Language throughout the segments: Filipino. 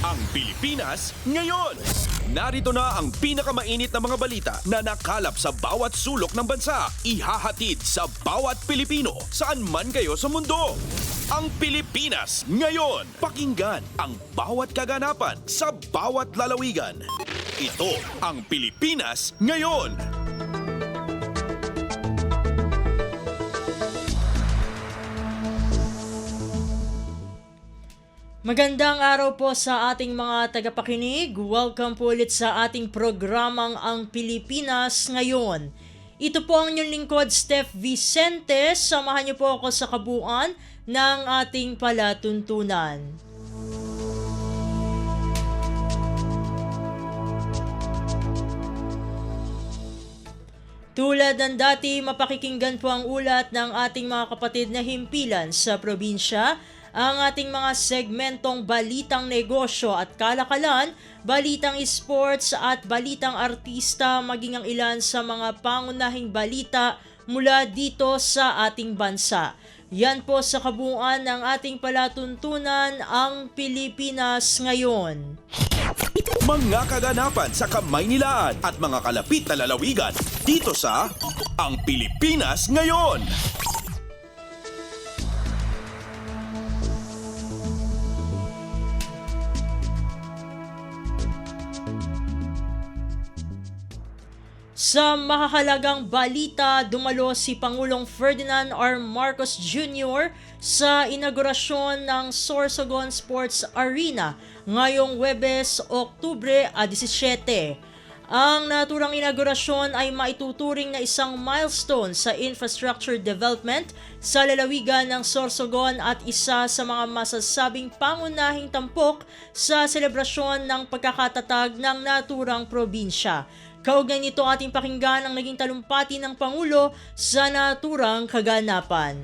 Ang Pilipinas ngayon. Narito na ang pinakamainit na mga balita na nakalap sa bawat sulok ng bansa. Ihahatid sa bawat Pilipino saan man kayo sa mundo. Ang Pilipinas ngayon. Pakinggan ang bawat kaganapan sa bawat lalawigan. Ito ang Pilipinas ngayon. Magandang araw po sa ating mga tagapakinig. Welcome po ulit sa ating programang Ang Pilipinas Ngayon. Ito po ang inyong lingkod, Steph Vicente. Samahan niyo po ako sa kabuuan ng ating palatuntunan. Tulad ng dati, mapakikinggan po ang ulat ng ating mga kapatid na himpilan sa probinsya, ang ating mga segmentong balitang negosyo at kalakalan, balitang sports at balitang artista, maging ang ilan sa mga pangunahing balita mula dito sa ating bansa. Yan po sa kabuuan ng ating palatuntunan, ang Pilipinas ngayon. Mga kaganapan sa Kamaynilaan at mga kalapit na lalawigan dito sa Ang Pilipinas Ngayon. Sa mahahalagang balita, dumalo si Pangulong Ferdinand R. Marcos Jr. sa inaugurasyon ng Sorsogon Sports Arena ngayong Huwebes, Oktubre 17. Ang naturang inaugurasyon ay maituturing na isang milestone sa infrastructure development sa lalawigan ng Sorsogon at isa sa mga masasabing pangunahing tampok sa selebrasyon ng pagkakatatag ng naturang probinsya. Kaugnay nito ating pakinggan ang naging talumpati ng Pangulo sa naturang kaganapan.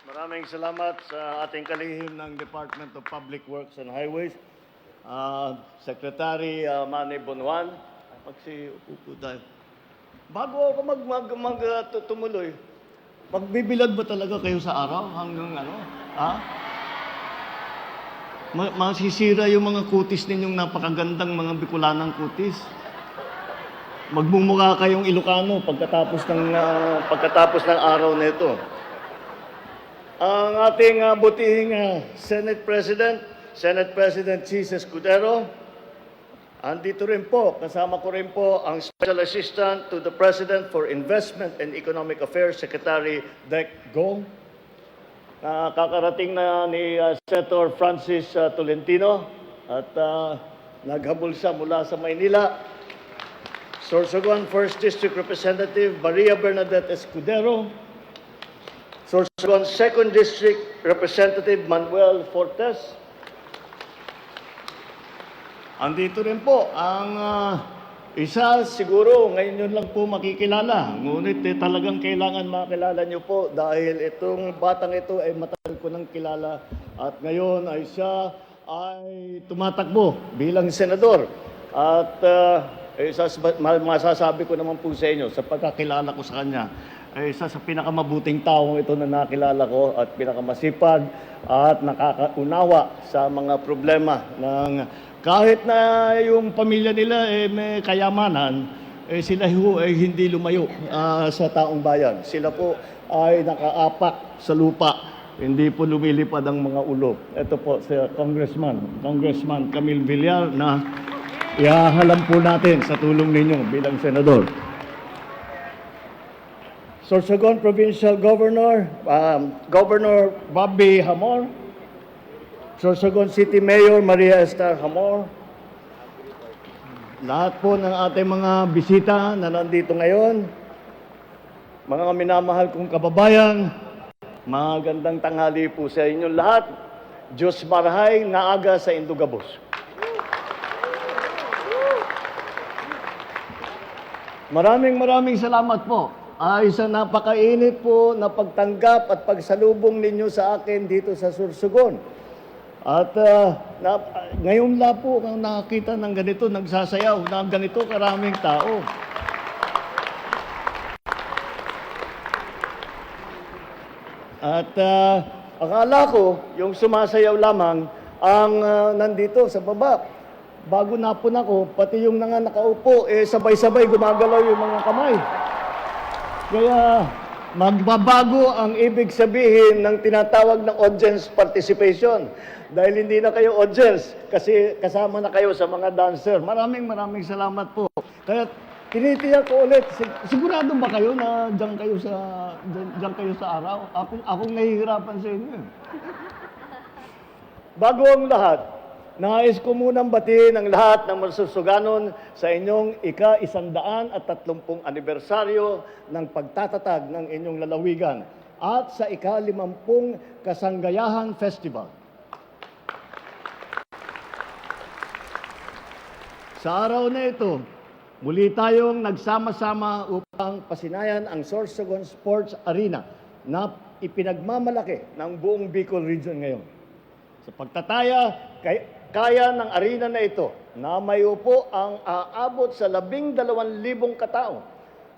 Maraming salamat sa ating kalihim ng Department of Public Works and Highways, Secretary Manny Bonuan. Magsiupo tayo. Bago ako tumuloy, magbibilad ba talaga kayo sa araw hanggang ano? Ha? Masisira yung mga kutis ninyong napakagandang mga Bicolanang kutis. Magmumukha kayong Ilocano pagkatapos ng araw na ito. Ang ating butihing Senate President Chis Escudero, andito rin po, kasama ko rin po ang Special Assistant to the President for Investment and Economic Affairs, Secretary Dec Go. Kakarating na ni Senator Francis Tolentino at naghabol siya mula sa Maynila. Sorsogon 1st District Representative Maria Bernadette Escudero. Sorsogon 2nd District Representative Manuel Fortes. Andito rin po ang isa siguro ngayon yun lang po makikilala. Ngunit talagang kailangan makilala niyo po dahil itong batang ito ay matagal ko nang kilala at ngayon ay siya ay tumatakbo bilang senador. At masasabi ko naman po sa inyo sa pagkakilala ko sa kanya ay isa sa pinakamabuting taong ito na nakilala ko at pinakamasipag at nakakaunawa sa mga problema ng kahit na yung pamilya nila may kayamanan, sila ay hindi lumayo sa taong bayan. Sila po ay nakaapak sa lupa, hindi po lumilipad ang mga ulo. Ito po si Congressman Camille Villar na ihahalam po natin sa tulong ninyo bilang senador. Sorsogon Provincial Governor, Governor Bobby Hamor. Sorsogon City Mayor Maria Esther Hamor. Lahat po ng ating mga bisita na nandito ngayon, mga minamahal kong kababayan, magandang tanghali po sa inyo lahat. Diyos marahay na aga sa Indugabos. Maraming salamat po. Ay sa napakainit po na pagtanggap at pagsalubong ninyo sa akin dito sa Sorsogon. At ngayon lang po kung nakakita ng ganito, nagsasayaw ng ganito karaming tao. At Akala ko, yung sumasayaw lamang ang nandito sa baba. Bago napun ako, pati yung nakaupo, sabay-sabay gumagalaw yung mga kamay. Kaya magbabago ang ibig sabihin ng tinatawag na audience participation. Dahil hindi na kayo audience, kasi kasama na kayo sa mga dancer. Maraming salamat po. Kaya tinitiyak ko ulit, sigurado ba kayo na diyan kayo sa araw? Akong nahihirapan sa inyo. Bago ang lahat, nais ko munang batiin ang lahat ng masusuganon sa inyong ika-130 anibersaryo ng pagtatatag ng inyong lalawigan at sa ika-50 Kasanggayahan Festival. Sa araw na ito, muli tayong nagsama-sama upang pasinayan ang Sorsogon Sports Arena na ipinagmamalaki ng buong Bicol Region ngayon. Sa pagtataya, kaya ng arena na ito na may upo ang aabot sa 12,000 katao.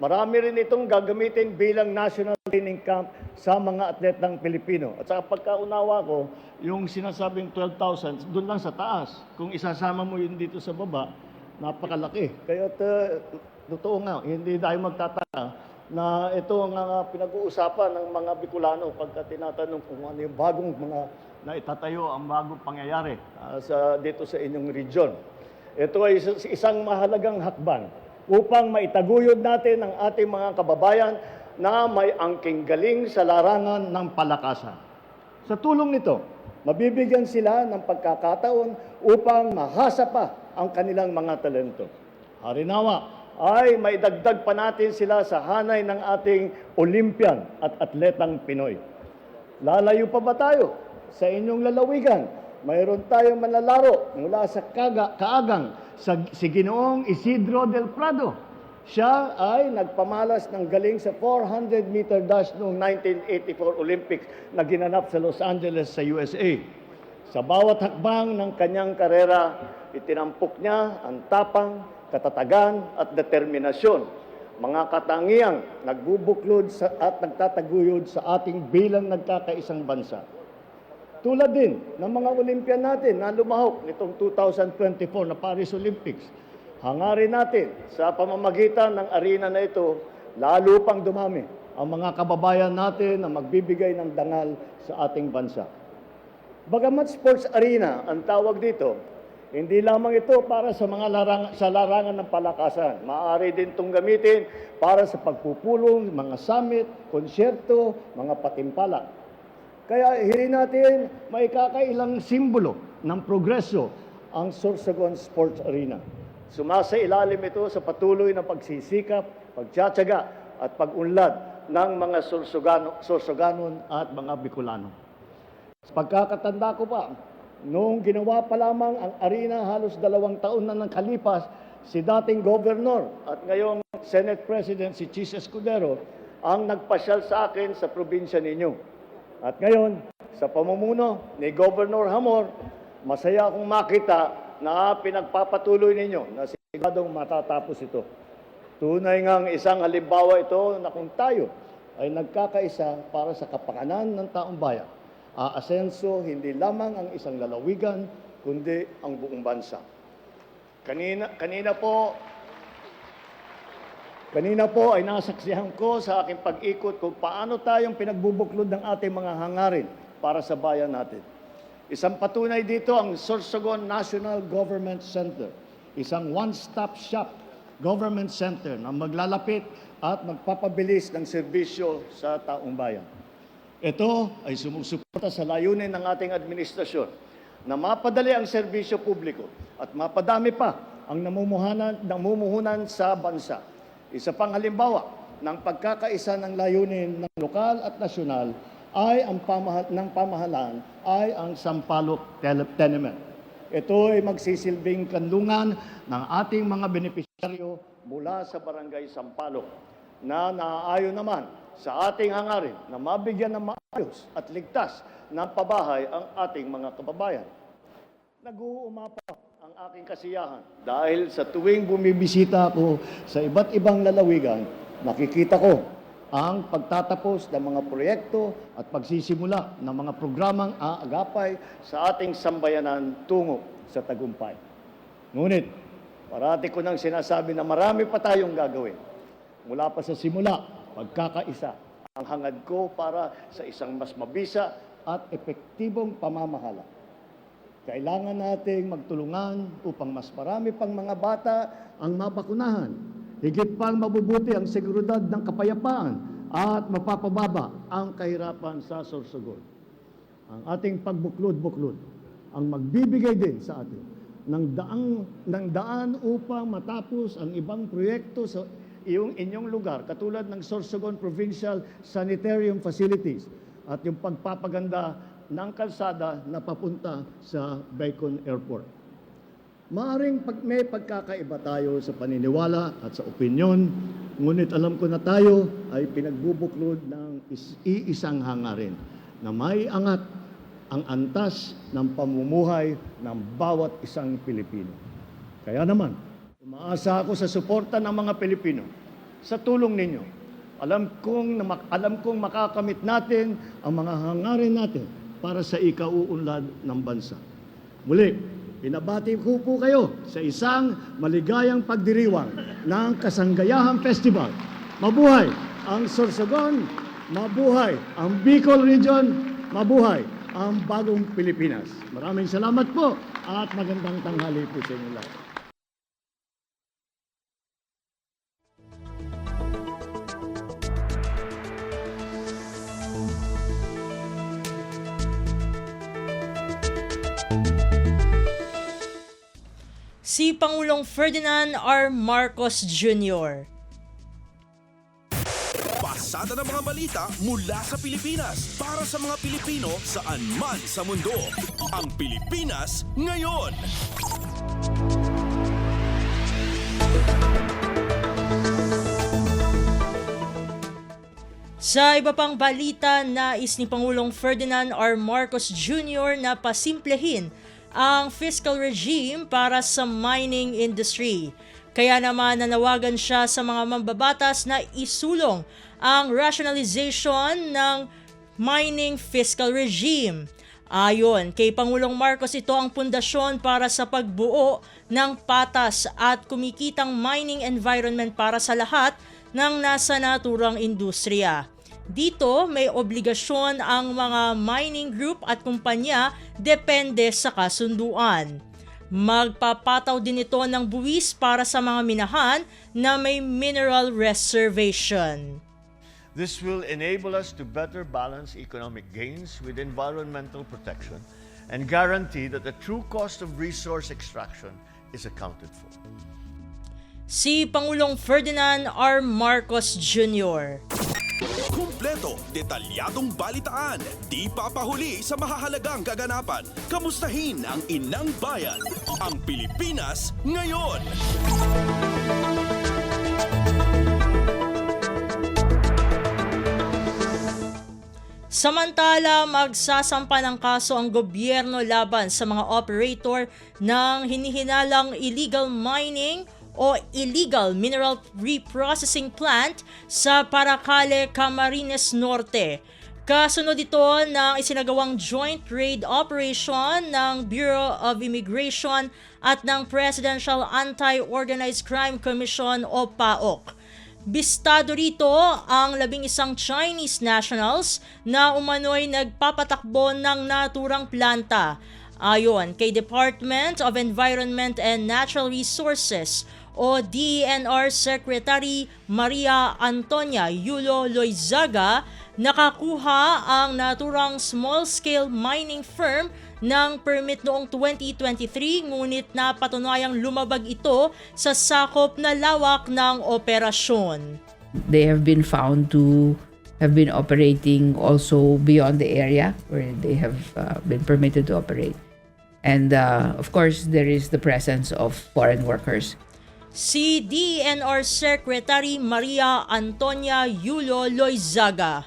Marami rin itong gagamitin bilang national training camp sa mga atletang Pilipino. At sa pagkaunawa ko, yung sinasabing 12,000, doon lang sa taas. Kung isasama mo yun dito sa baba, napakalaki. Kaya totoo nga, hindi tayo magtataka na ito ang pinag-uusapan ng mga Bicolano pagka tinatanong kung ano yung bagong mga na itatayo ang bagong pangyayari dito sa inyong region. Ito ay isang mahalagang hakbang upang maitaguyod natin ang ating mga kababayan na may angking galing sa larangan ng palakasan. Sa tulong nito, mabibigyan sila ng pagkakataon upang mahasa pa ang kanilang mga talento. Harinawa ay maidagdag pa natin sila sa hanay ng ating Olympian at atletang Pinoy. Lalayo pa ba tayo? Sa inyong lalawigan, mayroon tayong manlalaro mula sa Kaagang si Ginoong Isidro del Prado. Siya ay nagpamalas ng galing sa 400-meter dash noong 1984 Olympics na ginanap sa Los Angeles sa USA. Sa bawat hakbang ng kanyang karera, itinampok niya ang tapang, katatagan at determinasyon. Mga katangiang nagbubuklod at nagtataguyod sa ating bilang nagkakaisang bansa. Tulad din ng mga Olympian natin na lumahok nitong 2024 na Paris Olympics. Hangarin natin sa pamamagitan ng arena na ito, lalo pang dumami ang mga kababayan natin na magbibigay ng dangal sa ating bansa. Bagamat sports arena ang tawag dito, hindi lamang ito para sa mga larangan ng palakasan. Maaari din itong gamitin para sa pagpupulong, mga summit, konsyerto, mga patimpala. Kaya hindi natin may kakailang simbolo ng progreso ang Sorsogon Sports Arena. Sumasailalim ito sa patuloy na pagsisikap, pagtsatsaga at pag-unlad ng mga Sorsoganon at mga Bicolano. Sa pagkakatanda ko pa, noong ginawa pa lamang ang arena halos 2 taon na nakalipas, si dating Governor at ngayong Senate President si Chis Escudero ang nagpasyal sa akin sa probinsya ninyo. At ngayon, sa pamumuno ni Governor Hamor, masaya akong makita na pinagpapatuloy ninyo na siguradong matatapos ito. Tunay ngang isang halimbawa ito na kung tayo ay nagkakaisa para sa kapakanan ng taong bayan, aasenso hindi lamang ang isang lalawigan, kundi ang buong bansa. Kanina po ay nasaksihan ko sa aking pag-ikot kung paano tayong pinagbubuklod ng ating mga hangarin para sa bayan natin. Isang patunay dito ang Sorsogon National Government Center, isang one-stop shop government center na maglalapit at magpapabilis ng serbisyo sa taong bayan. Ito ay sumusuporta sa layunin ng ating administrasyon na mapadali ang serbisyo publiko at mapadami pa ang namumuhunan sa bansa. Isa pang halimbawa ng pagkakaisa ng layunin ng lokal at nasyonal ay ang pamahalaan ay ang Sampaloc Tenement. Ito ay magsisilbing kanlungan ng ating mga benepisyaryo mula sa Barangay Sampaloc na naaayon naman sa ating hangarin na mabigyan ng maayos at ligtas ng pabahay ang ating mga kababayan. Nag-uumapa ang aking kasiyahan dahil sa tuwing bumibisita ako sa iba't ibang lalawigan, nakikita ko ang pagtatapos ng mga proyekto at pagsisimula ng mga programang aagapay sa ating sambayanan tungo sa tagumpay. Ngunit, parati ko nang sinasabi na marami pa tayong gagawin. Mula pa sa simula, pagkakaisa, ang hangad ko para sa isang mas mabisa at epektibong pamamahala. Kailangan nating magtulungan upang mas marami pang mga bata ang mabakunahan. Higit pang mabubuti ang seguridad ng kapayapaan at mapapababa ang kahirapan sa sorsogon. Ang ating pagbuklod-buklod ang magbibigay din sa atin ng daan upang matapos ang ibang proyekto sa inyong lugar, katulad ng Sorsogon Provincial Sanitarium Facilities at yung pagpapaganda ng kalsada na papunta sa Bacon Airport. Maaring may pagkakaiba tayo sa paniniwala at sa opinyon, ngunit alam ko na tayo ay pinagbubuklod ng iisang hangarin na may angat ang antas ng pamumuhay ng bawat isang Pilipino. Kaya naman, umaasa ako sa suporta ng mga Pilipino. Sa tulong ninyo, alam kong makakamit natin ang mga hangarin natin para sa ikauunlad ng bansa. Muli, pinabati ko po kayo sa isang maligayang pagdiriwang ng Kasanggayahang Festival. Mabuhay ang Sorsogon, mabuhay ang Bicol Region, mabuhay ang bagong Pilipinas. Maraming salamat po at magandang tanghali po sa inyo lahat. Si Pangulong Ferdinand R. Marcos Jr. Pasada ng mga balita mula sa Pilipinas para sa mga Pilipino saan man sa mundo. Ang Pilipinas ngayon. Sa iba pang balita, nais ni Pangulong Ferdinand R. Marcos Jr. na pasimplehin ang fiscal regime para sa mining industry. Kaya naman nanawagan siya sa mga mambabatas na isulong ang rationalization ng mining fiscal regime. Ayon kay Pangulong Marcos, ito ang pundasyon para sa pagbuo ng patas at kumikitang mining environment para sa lahat ng nasa naturang industriya. Dito, may obligasyon ang mga mining group at kumpanya depende sa kasunduan. Magpapataw din ito ng buwis para sa mga minahan na may mineral reservation. This will enable us to better balance economic gains with environmental protection and guarantee that the true cost of resource extraction is accounted for. Si Pangulong Ferdinand R. Marcos Jr. Kumpleto, detalyadong balitaan, di papahuli sa mahahalagang kaganapan. Kamustahin ang inang bayan, ang Pilipinas ngayon. Samantala, magsasampa ng kaso ang gobyerno laban sa mga operator ng hinihinalang illegal mining o illegal mineral reprocessing plant sa Paracale, Camarines Norte. Kasunod ito ng isinagawang joint raid operation ng Bureau of Immigration at ng Presidential Anti-Organized Crime Commission o PAOK. Bistado rito ang 11 Chinese nationals na umano'y nagpapatakbo ng naturang planta. Ayon kay Department of Environment and Natural Resources o DENR Secretary Maria Antonia Yulo Loizaga, nakakuha ang naturang small-scale mining firm ng permit noong 2023, ngunit napatunayang lumabag ito sa sakop na lawak ng operasyon. They have been found to have been operating also beyond the area where they have been permitted to operate. And of course, there is the presence of foreign workers. Si DENR Secretary Maria Antonia Yulo Loizaga.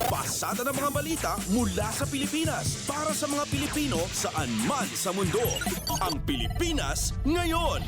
Pasada ng mga balita mula sa Pilipinas para sa mga Pilipino saan man sa mundo. Ang Pilipinas ngayon.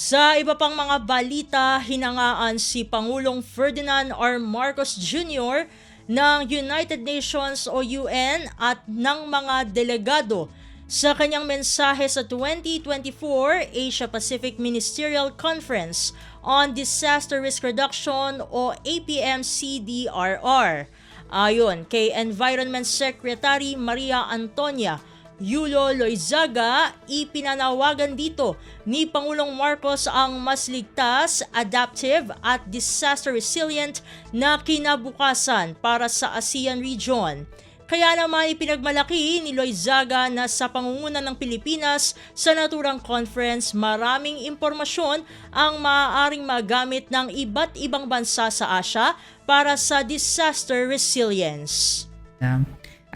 Sa iba pang mga balita, hinangaan si Pangulong Ferdinand R. Marcos Jr. ng United Nations o UN at ng mga delegado sa kanyang mensahe sa 2024 Asia-Pacific Ministerial Conference on Disaster Risk Reduction o APM-CDRR. Ayon kay Environment Secretary Maria Antonia Yulo Loizaga, ipinanawagan dito ni Pangulong Marcos ang mas ligtas, adaptive at disaster resilient na kinabukasan para sa ASEAN region. Kaya naman ipinagmalaki ni Loizaga na sa pangunguna ng Pilipinas sa naturang conference, maraming impormasyon ang maaaring magamit ng iba't ibang bansa sa Asia para sa disaster resilience.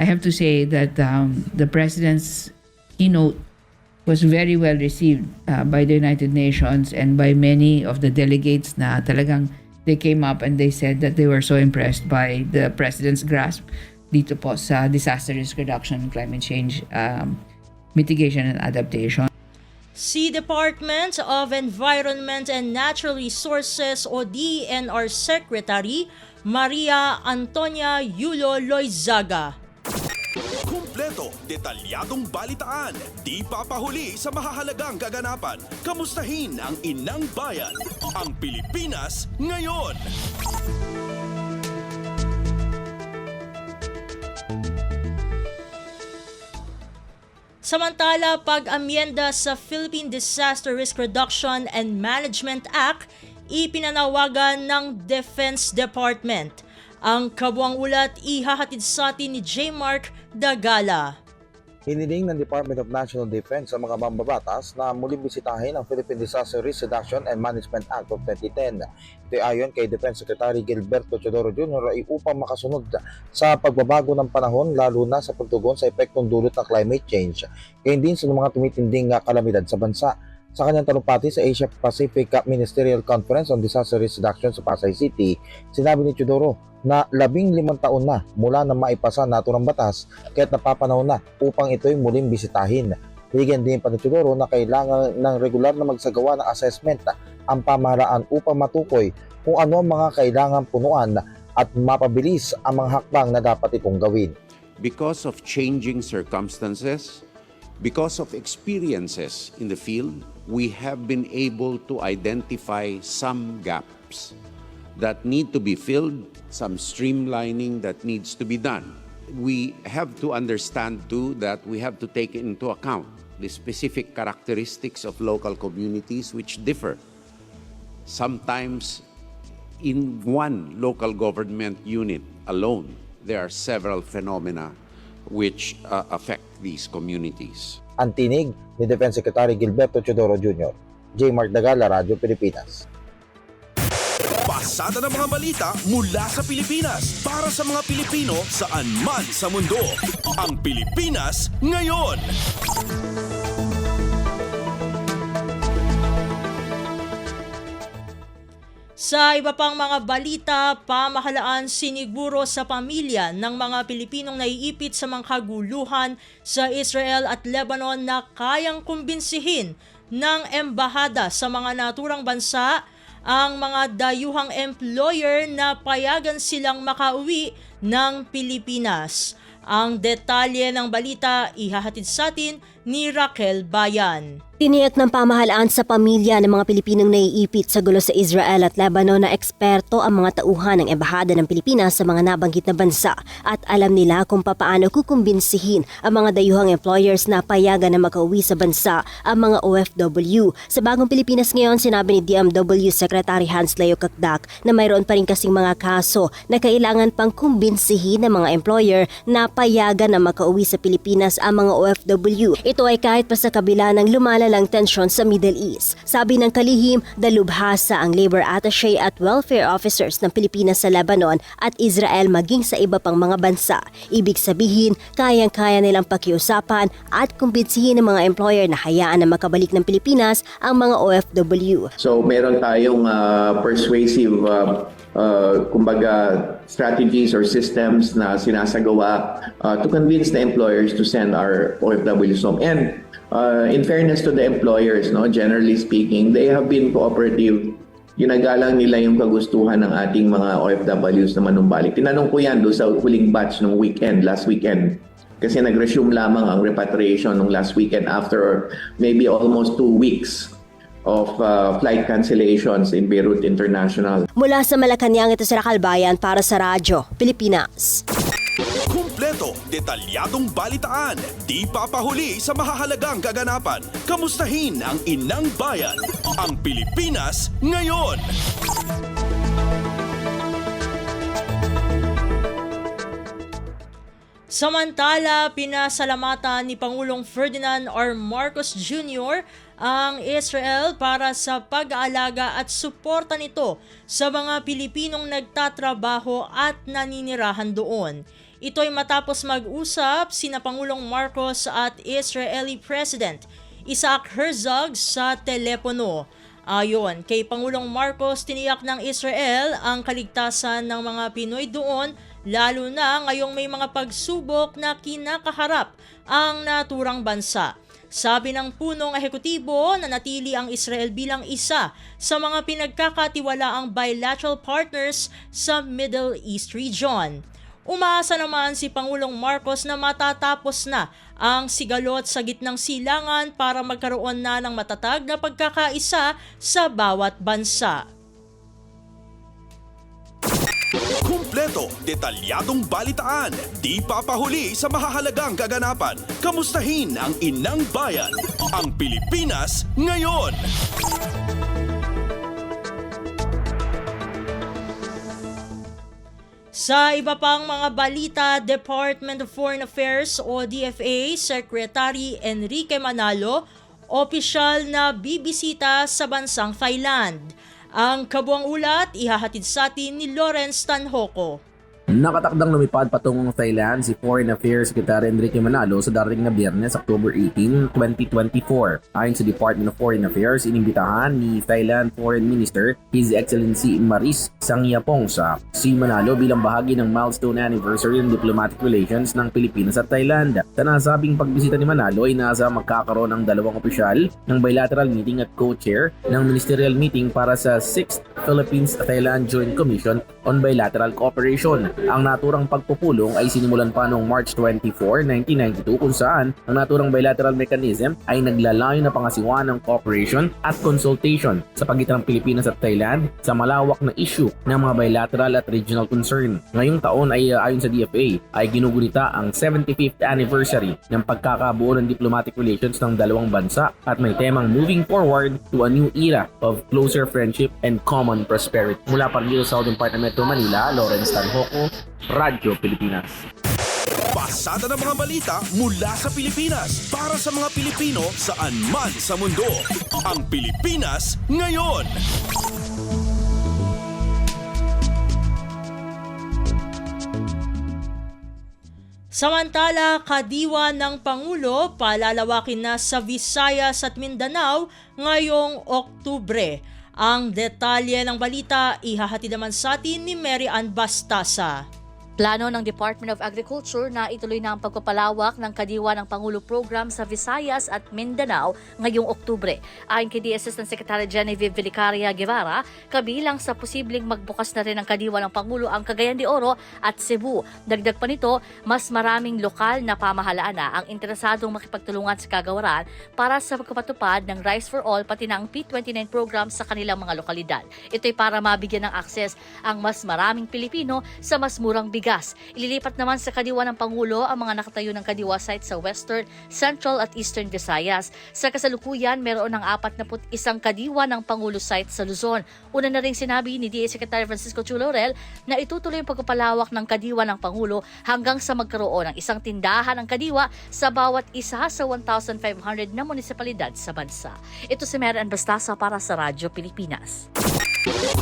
I have to say that the President's keynote was very well received by the United Nations and by many of the delegates na talagang they came up and they said that they were so impressed by the President's grasp dito po sa disaster risk reduction, climate change, mitigation and adaptation. Si Department of Environment and Natural Resources o DENR Secretary Maria Antonia Yulo Loizaga. Kumpleto, detalyadong balitaan, di papahuli sa mahahalagang kaganapan. Kamustahin ang inang bayan, ang Pilipinas ngayon. Samantala, pag-amyenda sa Philippine Disaster Risk Reduction and Management Act, ipinanawagan ng Defense Department. Ang kabuang ulat ihahatid sa atin ni J. Mark Dagala. Hiniling ng Department of National Defense sa mga mambabatas na muling bisitahin ang Philippine Disaster Risk Reduction and Management Act of 2010. Ito ay ayon kay Defense Secretary Gilberto Teodoro Jr. ay upang makasunod sa pagbabago ng panahon lalo na sa pagtugon sa epektong dulot ng climate change, gayon din sa mga tumitinding kalamidad sa bansa. Sa kanyang talumpati sa Asia-Pacific Ministerial Conference on Disaster Risk Reduction sa Pasay City, sinabi ni Teodoro na 15 taon na mula na maipasa nato ng batas kaya't napapanahon na upang ito'y muling bisitahin. Bigyan din pa ni Teodoro na kailangan ng regular na magsagawa ng assessment ang pamahalaan upang matukoy kung ano ang mga kailangan punuan at mapabilis ang mga hakbang na dapat itong gawin. Because of changing circumstances, because of experiences in the field, we have been able to identify some gaps that need to be filled, some streamlining that needs to be done. We have to understand too that we have to take into account the specific characteristics of local communities which differ. Sometimes in one local government unit alone, there are several phenomena which affect these communities. Ang tinig ni Defense Secretary Gilberto Teodoro Jr. J. Mark Dagala, Radyo Pilipinas. Pasada ng mga balita mula sa Pilipinas para sa mga Pilipino saan man sa mundo. Ang Pilipinas ngayon. Sa iba pang mga balita, pamahalaan siniguro sa pamilya ng mga Pilipinong naiipit sa mga kaguluhan sa Israel at Lebanon na kayang kumbinsihin ng embahada sa mga naturang bansa ang mga dayuhang employer na payagan silang makauwi ng Pilipinas. Ang detalye ng balita ihahatid sa atin ni Raquel Bayan. Tiniyak ng pamahalaan sa pamilya ng mga Pilipinong naiipit sa gulo sa Israel at Lebanon na eksperto ang mga tauhan ng Embahada ng Pilipinas sa mga nabanggit na bansa at alam nila kung papaano kukumbinsihin ang mga dayuhang employers na payagan na makauwi sa bansa ang mga OFW. Sa Bagong Pilipinas ngayon, sinabi ni DMW Secretary Hans Leo Kakdak na mayroon pa rin kasing mga kaso na kailangan pang kumbinsihin ng mga employer na payagan na makauwi sa Pilipinas ang mga OFW. Ito ay kahit pa sa kabila ng lumalalang tensyon sa Middle East. Sabi ng kalihim, dalubhasa ang labor attaché at welfare officers ng Pilipinas sa Lebanon at Israel maging sa iba pang mga bansa. Ibig sabihin, kayang-kaya nilang pakiusapan at kumbinsihin ng mga employer na hayaan na makabalik ng Pilipinas ang mga OFW. So meron tayong persuasive kumbaga strategies or systems na sinasagawa to convince the employers to send our OFWs home. And in fairness to the employers, no, generally speaking, they have been cooperative. Ginagalang nila yung kagustuhan ng ating mga OFWs na manumbalik. Tinanong ko yan doon sa huling batch ng last weekend. Kasi nag-resume lamang ang repatriation nung last weekend after maybe almost 2 weeks of flight cancellations in Beirut International. Mula sa Malacanang, ito si Raquel Bayan para sa Radyo Pilipinas. Kumpleto, detalyadong balitaan, di papahuli sa mahahalagang kaganapan. Kamustahin ang inang bayan, ang Pilipinas ngayon. Samantala, pinasalamatan ni Pangulong Ferdinand R. Marcos Jr. ang Israel para sa pag-aalaga at suporta nito sa mga Pilipinong nagtatrabaho at naninirahan doon. Ito'y matapos mag-usap sina Pangulong Marcos at Israeli President Isaac Herzog sa telepono. Ayon kay Pangulong Marcos, tiniyak ng Israel ang kaligtasan ng mga Pinoy doon, lalo na ngayong may mga pagsubok na kinakaharap ang naturang bansa. Sabi ng punong ehekutibo, nanatili ang Israel bilang isa sa mga pinagkakatiwalaang bilateral partners sa Middle East region. Umaasa naman si Pangulong Marcos na matatapos na ang sigalot sa gitnang silangan para magkaroon na ng matatag na pagkakaisa sa bawat bansa. Kumpleto, detalyadong balitaan, di papahuli sa mahahalagang kaganapan. Kamustahin ang inang bayan, ang Pilipinas ngayon. Sa iba pang mga balita, Department of Foreign Affairs o DFA Secretary Enrique Manalo, opisyal na bibisita sa bansang Thailand. Ang kabuang ulat ihahatid sa atin ni Lawrence Tanhoco. Nakatakdang lumipad patungong Thailand si Foreign Affairs Secretary Enrique Manalo sa darating na Biyernes, October 18, 2024. Ayon sa Department of Foreign Affairs, inimbitahan ni Thailand Foreign Minister His Excellency Maris Sangiapongsa si Manalo bilang bahagi ng milestone anniversary ng diplomatic relations ng Pilipinas at Thailand. Sa nasabing pagbisita ni Manalo ay nasa magkakaroon ng dalawang opisyal ng bilateral meeting at co-chair ng ministerial meeting para sa 6th Philippines-Thailand Joint Commission on Bilateral Cooperation. Ang naturang pagpupulong ay sinimulan pa noong March 24, 1992 kung saan ang naturang bilateral mechanism ay naglalayo na pangasiwaan ng cooperation at consultation sa pagitan ng Pilipinas at Thailand sa malawak na issue ng mga bilateral at regional concern. Ngayong taon ay ayon sa DFA ay ginugunita ang 75th anniversary ng pagkakabuo ng diplomatic relations ng dalawang bansa at may temang moving forward to a new era of closer friendship and common prosperity. Mula pa rin sa Southern part ng Metro Manila, Lawrence Tanhoco, Radyo Pilipinas. Pasada ng mga balita mula sa Pilipinas para sa mga Pilipino saan man sa mundo. Ang Pilipinas ngayon. Samantala, kadiwa ng Pangulo palalawakin na sa Visayas at Mindanao ngayong Oktubre. Ang detalye ng balita ihahatid naman sa atin ni Mary Ann Bastasa. Plano ng Department of Agriculture na ituloy na ang pagpapalawak ng Kadiwa ng Pangulo program sa Visayas at Mindanao ngayong Oktubre. Ayon kay Assistant Secretary Genevieve Velicaria Guevara, kabilang sa posibleng magbukas na rin ng Kadiwa ng Pangulo ang Cagayan de Oro at Cebu. Dagdag pa nito, mas maraming lokal na pamahalaan na ang interesadong makipagtulungan sa kagawaran para sa pagpapatupad ng Rice for All pati na ang P29 program sa kanilang mga lokalidad. Ito'y para mabigyan ng akses ang mas maraming Pilipino sa mas murang bigas. Ililipat naman sa Kadiwa ng Pangulo ang mga nakatayo ng Kadiwa site sa Western, Central at Eastern Visayas. Sa kasalukuyan, meron ng 41 Kadiwa ng Pangulo site sa Luzon. Una na rin sinabi ni DA Secretary Francisco Chu Laurel na itutuloy ang pagpapalawak ng Kadiwa ng Pangulo hanggang sa magkaroon ng isang tindahan ng Kadiwa sa bawat isa sa 1,500 na munisipalidad sa bansa. Ito si Mary Ann Bastasa para sa Radyo Pilipinas.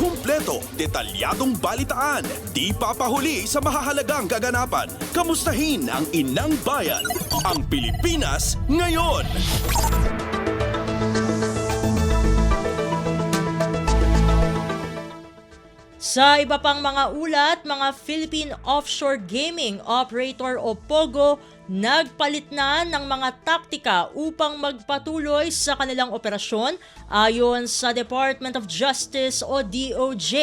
Kumpleto, detalyadong balitaan, di papahuli sa mahahalagang kaganapan. Kamustahin ang inang bayan, ang Pilipinas ngayon. Sa iba pang mga ulat, mga Philippine Offshore Gaming Operator o POGO nagpalit na ng mga taktika upang magpatuloy sa kanilang operasyon ayon sa Department of Justice o DOJ.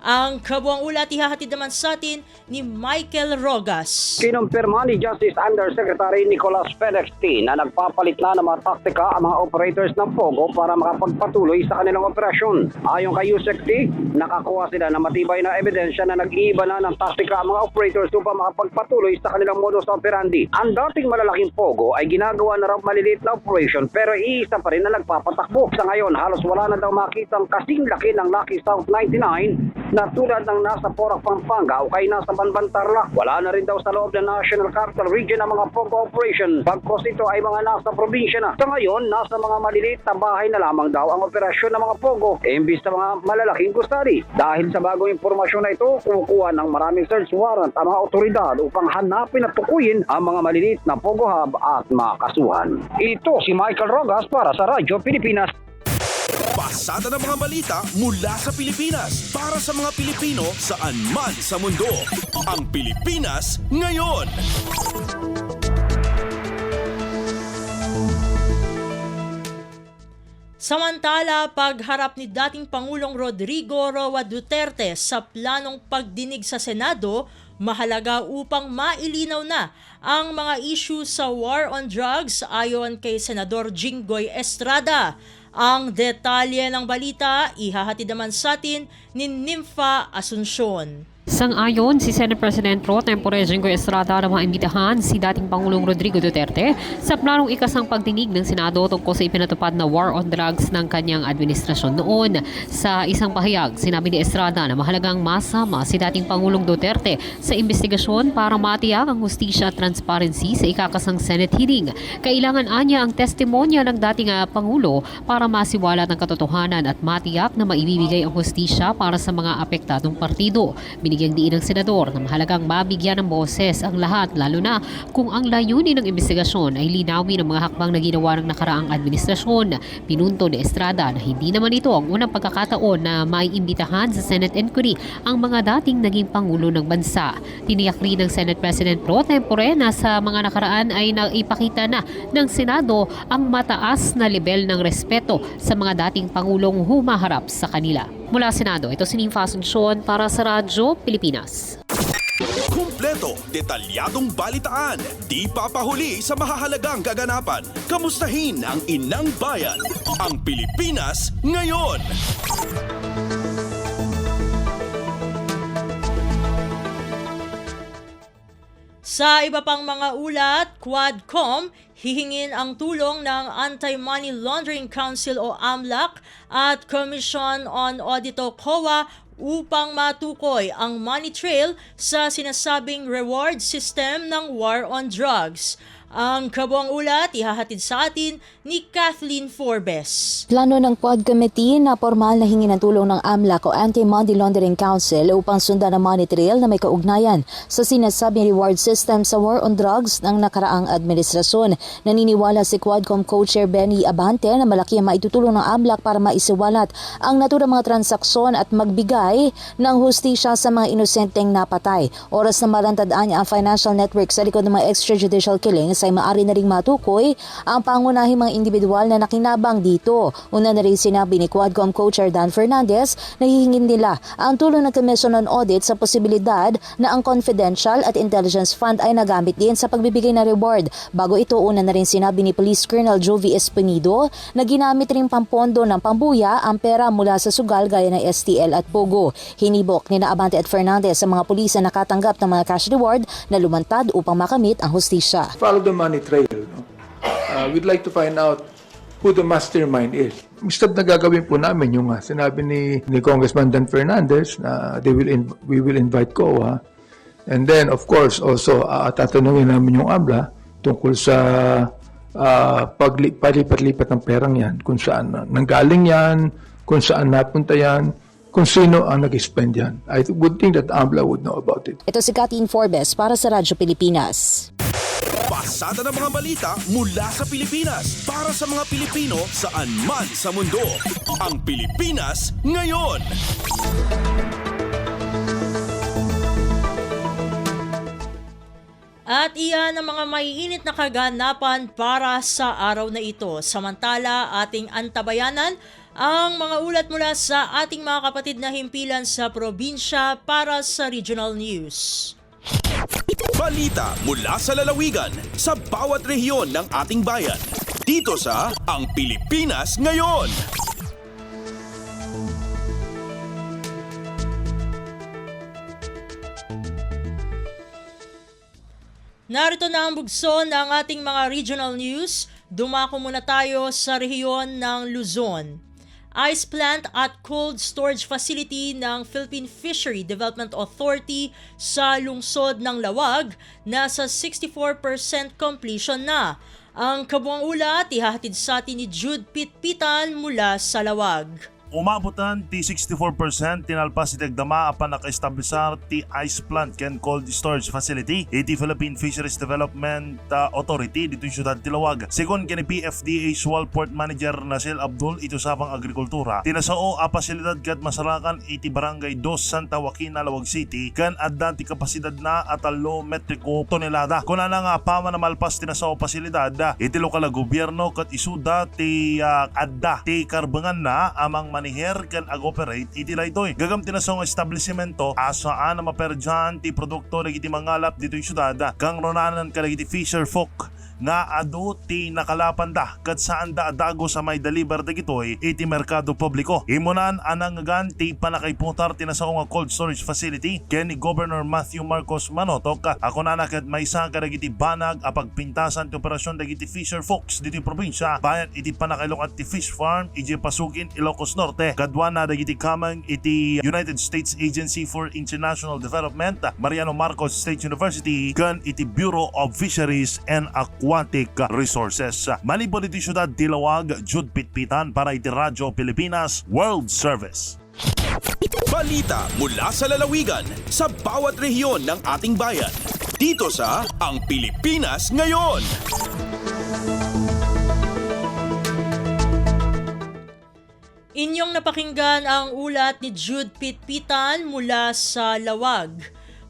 Ang kabuang ulat ihahatid naman sa atin ni Michael Rogas. Kinumpirma ni Justice Undersecretary Nicolas Felix T. na nagpapalit na ng mga taktika ang mga operators ng POGO para makapagpatuloy sa kanilang operasyon. Ayon kay Yusek T., nakakuha sila ng matibay na ebidensya na nag-iiba na ng taktika ang mga operators upang makapagpatuloy sa kanilang modus operandi. Ang dating malalaking POGO ay ginagawa na raw maliliit na operation pero iisa pa rin na nagpapatakbo. Sa ngayon, halos wala na daw makitang kasing laki ng Lucky South 99 na tulad ng nasa Porac, Pampanga o kay nasa Banbantarlac. Wala na rin daw sa loob ng National Capital Region ang mga POGO operation pagkos ito ay mga nasa probinsya na. Sa ngayon, nasa mga maliliit na bahay na lamang daw ang operasyon ng mga POGO imbis sa mga malalaking gusali. Dahil sa bagong impormasyon na ito, kumukuha ng maraming search warrant ang mga otoridad upang hanapin at tukuyin ang mga maliliit na POGO hub at makasuhan. Ito si Michael Rogas para sa Radyo Pilipinas. Pasada ng mga balita mula sa Pilipinas para sa mga Pilipino saan man sa mundo. Ang Pilipinas ngayon. Samantala, pagharap ni dating Pangulong Rodrigo Roa Duterte sa planong pagdinig sa Senado, mahalaga upang mailinaw na ang mga issue sa war on drugs ayon kay Senador Jinggoy Estrada. Ang detalye ng balita, ihahatid naman sa atin ni Nympha Asuncion. Sang-ayon si Senate President Pro Tempore Jinggoy Estrada na maimbitahan si dating Pangulong Rodrigo Duterte sa planong ikasang pagdinig ng Senado tungkol sa ipinatupad na war on drugs ng kanyang administrasyon noon. Sa isang pahayag, sinabi ni Estrada na mahalagang masama si dating Pangulong Duterte sa investigasyon para matiyak ang hustisya at transparency sa ikakasang Senate hearing. Kailangan anya ang testimonya ng dating Pangulo para masiwalat ang katotohanan at matiyak na maibibigay ang hustisya para sa mga apektadong partido. Binigyang diin ng senador na mahalagang mabigyan ng boses ang lahat lalo na kung ang layunin ng investigasyon ay linawin ang mga hakbang na ginawa ng nakaraang administrasyon. Pinunto ni Estrada na hindi naman ito ang unang pagkakataon na maiimbitahan sa Senate inquiry ang mga dating naging Pangulo ng bansa. Tiniyak rin ng Senate President Pro Tempore na sa mga nakaraan ay naipakita na ng Senado ang mataas na level ng respeto sa mga dating Pangulong humaharap sa kanila. Mula Senado, ito si Nympha Asuncion para sa Radyo Pilipinas. Kumpleto, detalyadong balitaan, di papahuli sa mahahalagang kaganapan. Kamustahin ang inang bayan, ang Pilipinas ngayon. Sa iba pang mga ulat, Quadcom hihingin ang tulong ng Anti-Money Laundering Council o AMLAC at Commission on Audit o COA upang matukoy ang money trail sa sinasabing reward system ng war on drugs. Ang kabuang ulat ihahatid sa atin ni Kathleen Forbes. Plano ng Quad Committee na formal na hingi ng tulong ng AMLAC o Anti-Money Laundering Council upang sundan ang money trail na may kaugnayan sa sinasabing reward system sa war on drugs ng nakaraang administrasyon. Naniniwala si Quadcom Co-Chair Benny Abante na malaki ang maitutulong ng AMLAC para maisiwalat ang naturang mga transaksyon at magbigay ng hustisya sa mga inosenteng napatay. Oras na marantadaan niya ang financial network sa likod ng mga extrajudicial killings ay maaari na ring matukoy ang pangunahing mga individual na nakinabang dito. Una na rin sinabi ni Quadcom Co-Chair Dan Fernandez na hihingin nila ang tulong ng Commission on Audit sa posibilidad na ang confidential at intelligence fund ay nagamit din sa pagbibigay ng reward. Bago ito, una na rin sinabi ni Police Colonel Jovi Espinido na ginamit rin pampondo ng pambuya ang pera mula sa sugal gaya ng STL at Pogo. Hinibok ni Abante at Fernandez sa mga pulis na nakatanggap ng mga cash reward na lumantad upang makamit ang hustisya. Follow the money trail. No? We'd like to find out who the mastermind is. Step na gagawin po namin yung sinabi ni Congressman Dan Fernandez na we will invite COA. And then of course also tatanungin namin yung AMLA tungkol sa palipat-lipat ng perang yan, kung saan nanggaling yan, kung saan napunta yan, kung sino ang nag-spend yan. I would think that AMLA would know about it. Ito si Kathleen Forbes para sa Radyo Pilipinas. Pasada ng mga balita mula sa Pilipinas para sa mga Pilipino saan man sa mundo. Ang Pilipinas ngayon. At iyan ang mga maiinit na kaganapan para sa araw na ito. Samantala, ating antabayanan ang mga ulat mula sa ating mga kapatid na himpilan sa probinsya para sa Regional News. Balita mula sa lalawigan sa bawat rehiyon ng ating bayan. Dito sa Ang Pilipinas Ngayon. Narito na ang bugso ng ating mga regional news. Dumako muna tayo sa rehiyon ng Luzon. Ice plant at cold storage facility ng Philippine Fishery Development Authority sa lungsod ng Lawag nasa 64% completion na. Ang kabuang ulat ihahatid sa atin ni Jude Pitpitan mula sa Lawag. Umabutan ti 64% tinalpas iti agdama apan nakaestablisar ti ice plant ken cold storage facility iti Philippine Fisheries Development Authority dito yung syudad ti Lawag. Sekon ken PFDA Sual Port Manager Nasil Abdul ito sabang agrikultura. Tinasao a pasilidad ket masarakan iti barangay 2 Santa Joaquina Lawag City ken adda ti kapasidad na at 3 metriko tonelada. Kunana nga pama na malpas tinasao pasilidad iti lokal na gobyerno ket isuda ti adda ti karbangan na amang maniher kan ag-operate iti daytoy. Gagam tinasong establishmento asaan na maperjan ti produkto dagiti mangalap dito yung syudad kang ronanan kadagiti fisher folk nga adu ti nakalapanda kat saan da adago sa may deliver dagitoy iti merkado publiko. Imunan anang ganti panakaiputar tinasaong nga cold storage facility ken ni Governor Matthew Marcos Manotok ako na ket maysa kadagiti banag a pagpintasan ti operasyon dagiti fisher folks dito probinsya bayan iti panakailong at ti fish farm iti Pasukin Ilocos Norte kadwa na dagiti kamang iti United States Agency for International Development Mariano Marcos State University ken iti Bureau of Fisheries and Aquatic Resources. Malibon iti syudad ti Lawag, Jude Pitpitan para iti Radyo Pilipinas World Service. Balita mula sa lalawigan sa bawat rehiyon ng ating bayan. Dito sa Ang Pilipinas Ngayon. Inyong napakinggan ang ulat ni Jude Pitpitan mula sa Lawag.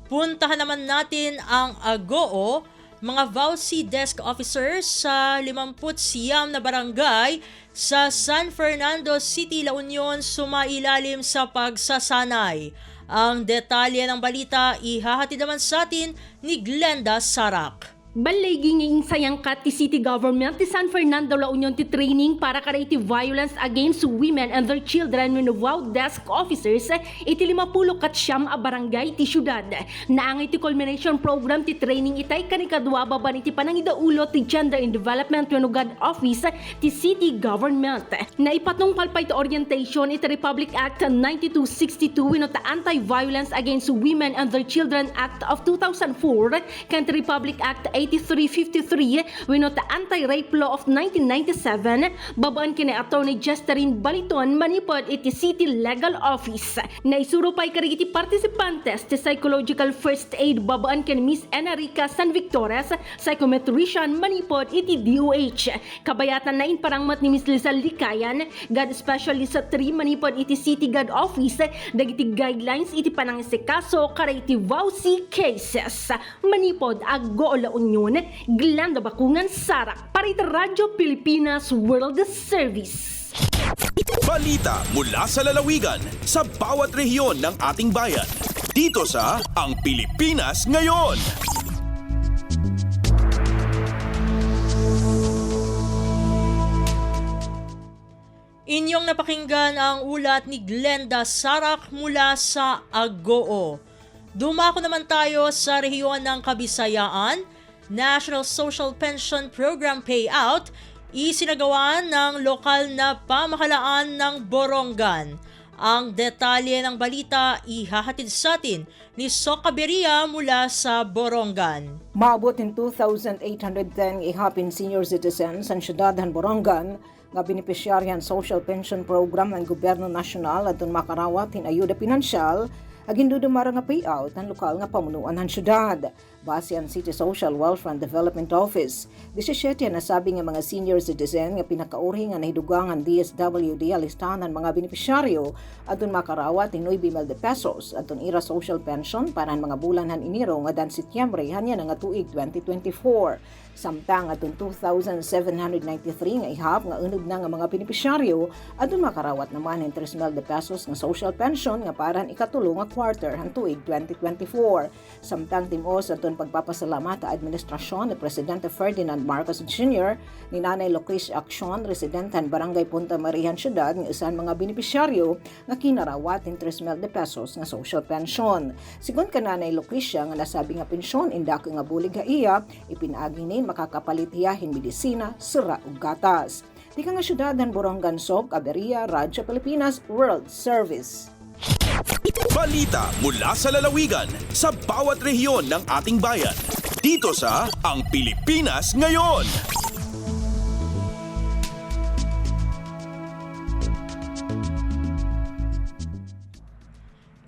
Puntahan naman natin ang Agoo, mga VAUSI desk officers sa 59 na barangay sa San Fernando City, La Union sumailalim sa pagsasanay. Ang detalye ng balita ihahatid naman sa atin ni Glenda Sarak. Baliging sayang kat ti City Government ti San Fernando La Union ti training para kariti violence against women and their children when VAU desk officers iti 50 kat siyam a barangay ti syudad. Naangay ti culmination program ti training itay kanikadwa baban iti panangidaulo ti Gender and Development Renugad Office ti City Government. Naipatong palpay ti orientation iti Republic Act 9262 wenno ta Anti-Violence Against Women and Their Children Act of 2004 ken ti Republic Act 8353 wenno ta Anti-Rape Law of 1997 babaan kini Attorney Jesterin Baliton manipod iti City Legal Office. Naisuro pay karigiti participantes ti psychological first aid babaan kini Miss Enrica San Victores, psychometrician manipod iti DOH. Kabayatan na inparangmat ni Miss Lizal Likayan, God Specialist sa 3 manipod iti City God Office dagiti guidelines iti panangisikaso kariti VAUSI cases. Manipod Agoo La Union, Glenda Bakungan Sarak para iti Radyo Pilipinas World Service. Balita mula sa lalawigan sa bawat rehiyon ng ating bayan. Dito sa Ang Pilipinas Ngayon. Inyong napakinggan ang ulat ni Glenda Sarak mula sa Agoo. Dumako naman tayo sa rehiyon ng Kabisayaan. National Social Pension Program payout isinagawa ng lokal na pamahalaan ng Borongan. Ang detalye ng balita ihahatid sa atin ni Soka Beria mula sa Borongan. Maabot in 2,810 ihapin senior citizens ang syudad ng Borongan nga benepisyaryan social pension program ng Gobyerno Nasyonal at maakarawat in ayuda pinansyal Agindudumara nga payout ang lokal nga pamunuan ng syudad. Base ang City Social Welfare and Development Office. 17 nasabi nga mga senior citizen nga pinakauri nga nahidugangan DSWD alistahan ng mga benepisyaryo atun makarawat ng 9,000 pesos atun ira social pension para ang mga bulan han Enero nga dan Setyembre hanya nga tuig 2024. Samtang atun 2,793 nga ihap nga unod na nga mga benepisyaryo atun makarawat naman ng 3,000 pesos nga social pension nga para ang ikatulo nga quarter han tuig 2024. Samtang timos atun pagpapasalamat sa administrasyon ni Presidente Ferdinand Marcos Jr. ni Nanay Lucrecia Action, residentan Barangay Punta Marihan Syudad ng isang mga benepisyaryo nga kinarawat ng 3,000 pesos nga social pension. Sigon ka Nanay Lucrecia nga nasabi nga pensyon indako nga bulig nga iya, ipinaagi ni makakapalit hiyahin medisina, sira ug gatas. Di ka nga syudad ng Borongan Sog, Caberia, Radyo Pilipinas, World Service. Balita mula sa lalawigan sa bawat rehiyon ng ating bayan. Dito sa Ang Pilipinas Ngayon.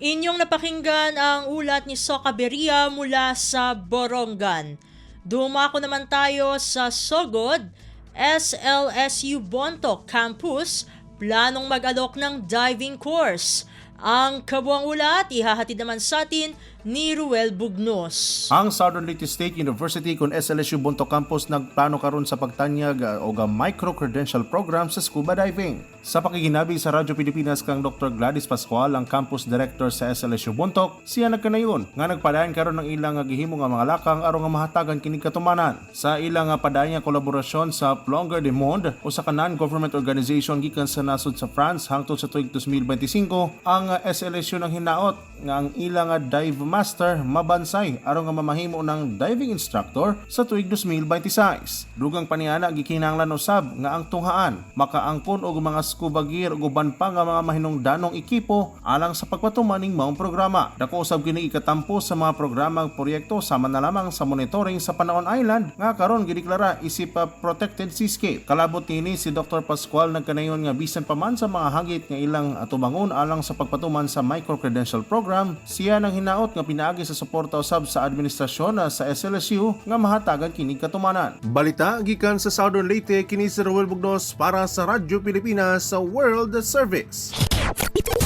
Inyong napakinggan ang ulat ni Soka Beria mula sa Borongan. Dumako naman tayo sa Sogod, SLSU Bontoc Campus, planong mag-alok ng diving course. Ang kabuang ulat, ihahatid naman sa atin ni Ruel Bugnos. Ang Southern Leyte State University kung SLSU Bontoc Campus nagplano karon sa pagtanyag o micro-credential program sa scuba diving. Sa pakikinabi sa Radyo Pilipinas kang Dr. Gladys Pascual, ang campus director sa SLSU Bontoc, siya nagkanayon nga nagpadayon karon ng ilang gihimo nga mga lakang aron nga mahatagan kining katumanan. Sa ilang padayang kolaborasyon sa Plongeur du Monde o sa non-government organization gikan sa nasod sa France hangtod sa tuig 2025, ang SLSU nang hinaot nga ang ilang dive master mabansay aron nga mamahimo ng diving instructor sa tuig 2026. Dugang paniana gikinahanglan usab nga ang tunghaan makaangkon og mga scuba gear ug uban pa nga mga mahinungdanong ekipo alang sa pagpatuman ning maong programa. Dako usab kini ikatampo sa mga programang proyekto sama na lamang sa monitoring sa Panaon Island nga karon gideklara isip protected seascape. Kalabot nini si Dr. Pascual nagkanayon nga bisan pa man sa mga hagit nga ilang atubangon alang sa pagpatuman sa micro-credential program, siya nang hinaot nga pinaagi sa suporta usab sa administrasyon sa SLSU nga mahatagan kining katumanan. Balita gikan sa Southern Leyte, kini si Ruel Bugnos para sa Radyo Pilipinas sa World Service.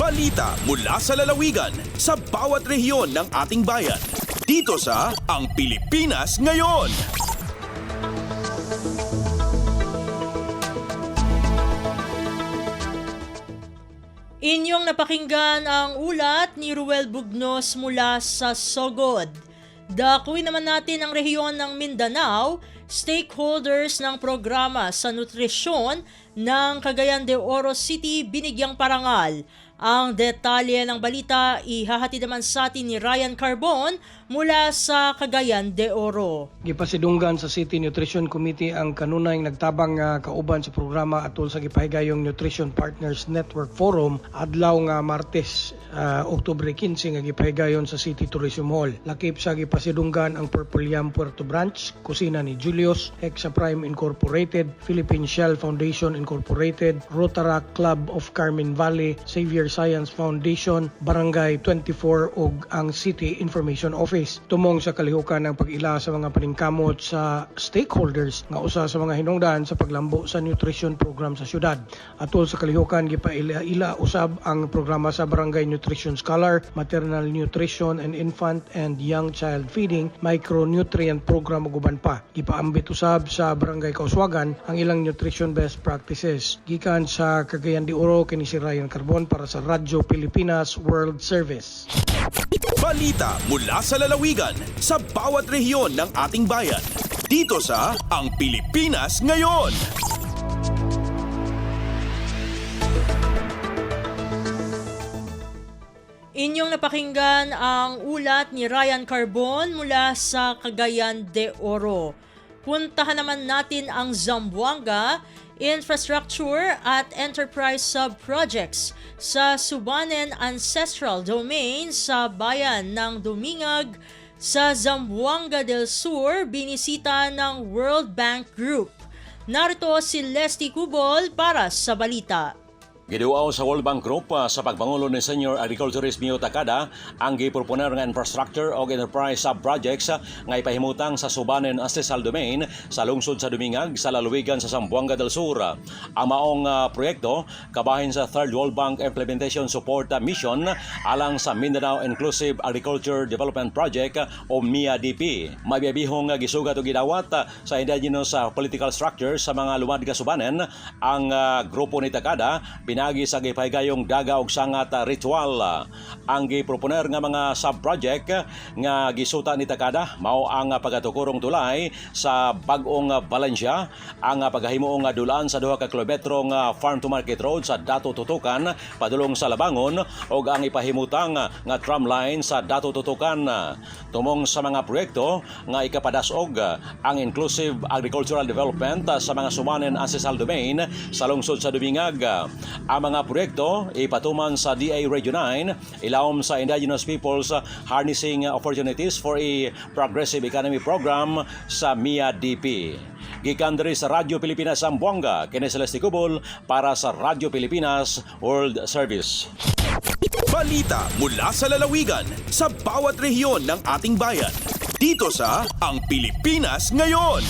Balita mula sa lalawigan sa bawat rehiyon ng ating bayan. Dito sa Ang Pilipinas Ngayon. Inyong napakinggan ang ulat ni Ruel Bugnos mula sa Sogod. Dakuin naman natin ang rehiyon ng Mindanao, stakeholders ng programa sa nutrisyon ng Cagayan de Oro City binigyang parangal. Ang detalye ng balita ihahatid naman sa atin ni Ryan Carbon mula sa Cagayan de Oro. Gipasidunggan sa City Nutrition Committee ang kanunay nagtabang kauban sa programa atol sa gipahigayong Nutrition Partners Network Forum adlaw nga Martes, Oktubre 15 nga gipahigayon sa City Tourism Hall. Lakip sa gipasidunggan ang Purple Yam Puerto Branch, kusina ni Julius, Hexa Prime Incorporated, Philippine Shell Foundation Incorporated, Rotaract Club of Carmen Valley, Xavier Science Foundation, Barangay 24 ug ang City Information Office. Tumong sa kalihukan ng pag-ila sa mga paningkamot sa stakeholders nga usa sa mga hinungdan sa paglambo sa nutrition program sa syudad. Atol sa kalihukan gipaila usab ang programa sa Barangay Nutrition Scholar, Maternal Nutrition and Infant and Young Child Feeding, Micronutrient Program ug uban pa. Gipaambit usab sa Barangay Kauswagan ang ilang nutrition best practices. Gikan sa Cagayan de Oro kini si Ryan Carbon para sa Radyo Pilipinas World Service. Balita mula sa lalawigan sa bawat rehiyon ng ating bayan. Dito sa Ang Pilipinas Ngayon. Inyong napakinggan ang ulat ni Ryan Carbon mula sa Cagayan de Oro. Puntahan naman natin ang Zamboanga, infrastructure at enterprise sub-projects sa Subanen Ancestral Domain sa bayan ng Dumingag sa Zamboanga del Sur, binisita ng World Bank Group. Narito si Leslie Cubol para sa balita. Giduaw sa World Bank Group sa pagpangulo ni Senior Agriculturist Mio Takada ang giproponer nga infrastructure o enterprise sub-projects nga ipahimutang sa subanen ancestral domain sa lungsod sa Dumingag sa lalawigan sa Zamboanga del Sur. Ang maong proyekto kabahin sa Third World Bank Implementation Support Mission alang sa Mindanao Inclusive Agriculture Development Project o MIADP. Mabiyabihong gisugat o gidawat sa indigenous political structure sa mga lumad nga subanen ang grupo ni Takada pinagi sa gipahigayong daga og sangat ritual. Ang giproponer nga mga sub-project nga gisuta ni Takada mao ang pagatukurong tulay sa bag-ong Valencia, ang paghahimuong dulaan sa 2 ka kilometro nga farm to market road sa Dato Tutukan padulong sa Labangon ug ang ipahimutang nga tram line sa Dato Tutukan. Tumong sa mga proyekto nga ikapadasog ang inclusive agricultural development sa mga sumanen ancestral domain sa lungsod sa Dumingag. Ang mga proyekto ipatuman sa DA Region 9 ilawom sa Indigenous Peoples Harnessing Opportunities for a Progressive Economy Program sa MIADP. Gikan diri sa Radyo Pilipinas Zamboanga, kini Celeste Cubol para sa Radyo Pilipinas World Service. Balita mula sa lalawigan sa bawat rehiyon ng ating bayan. Dito sa Ang Pilipinas Ngayon.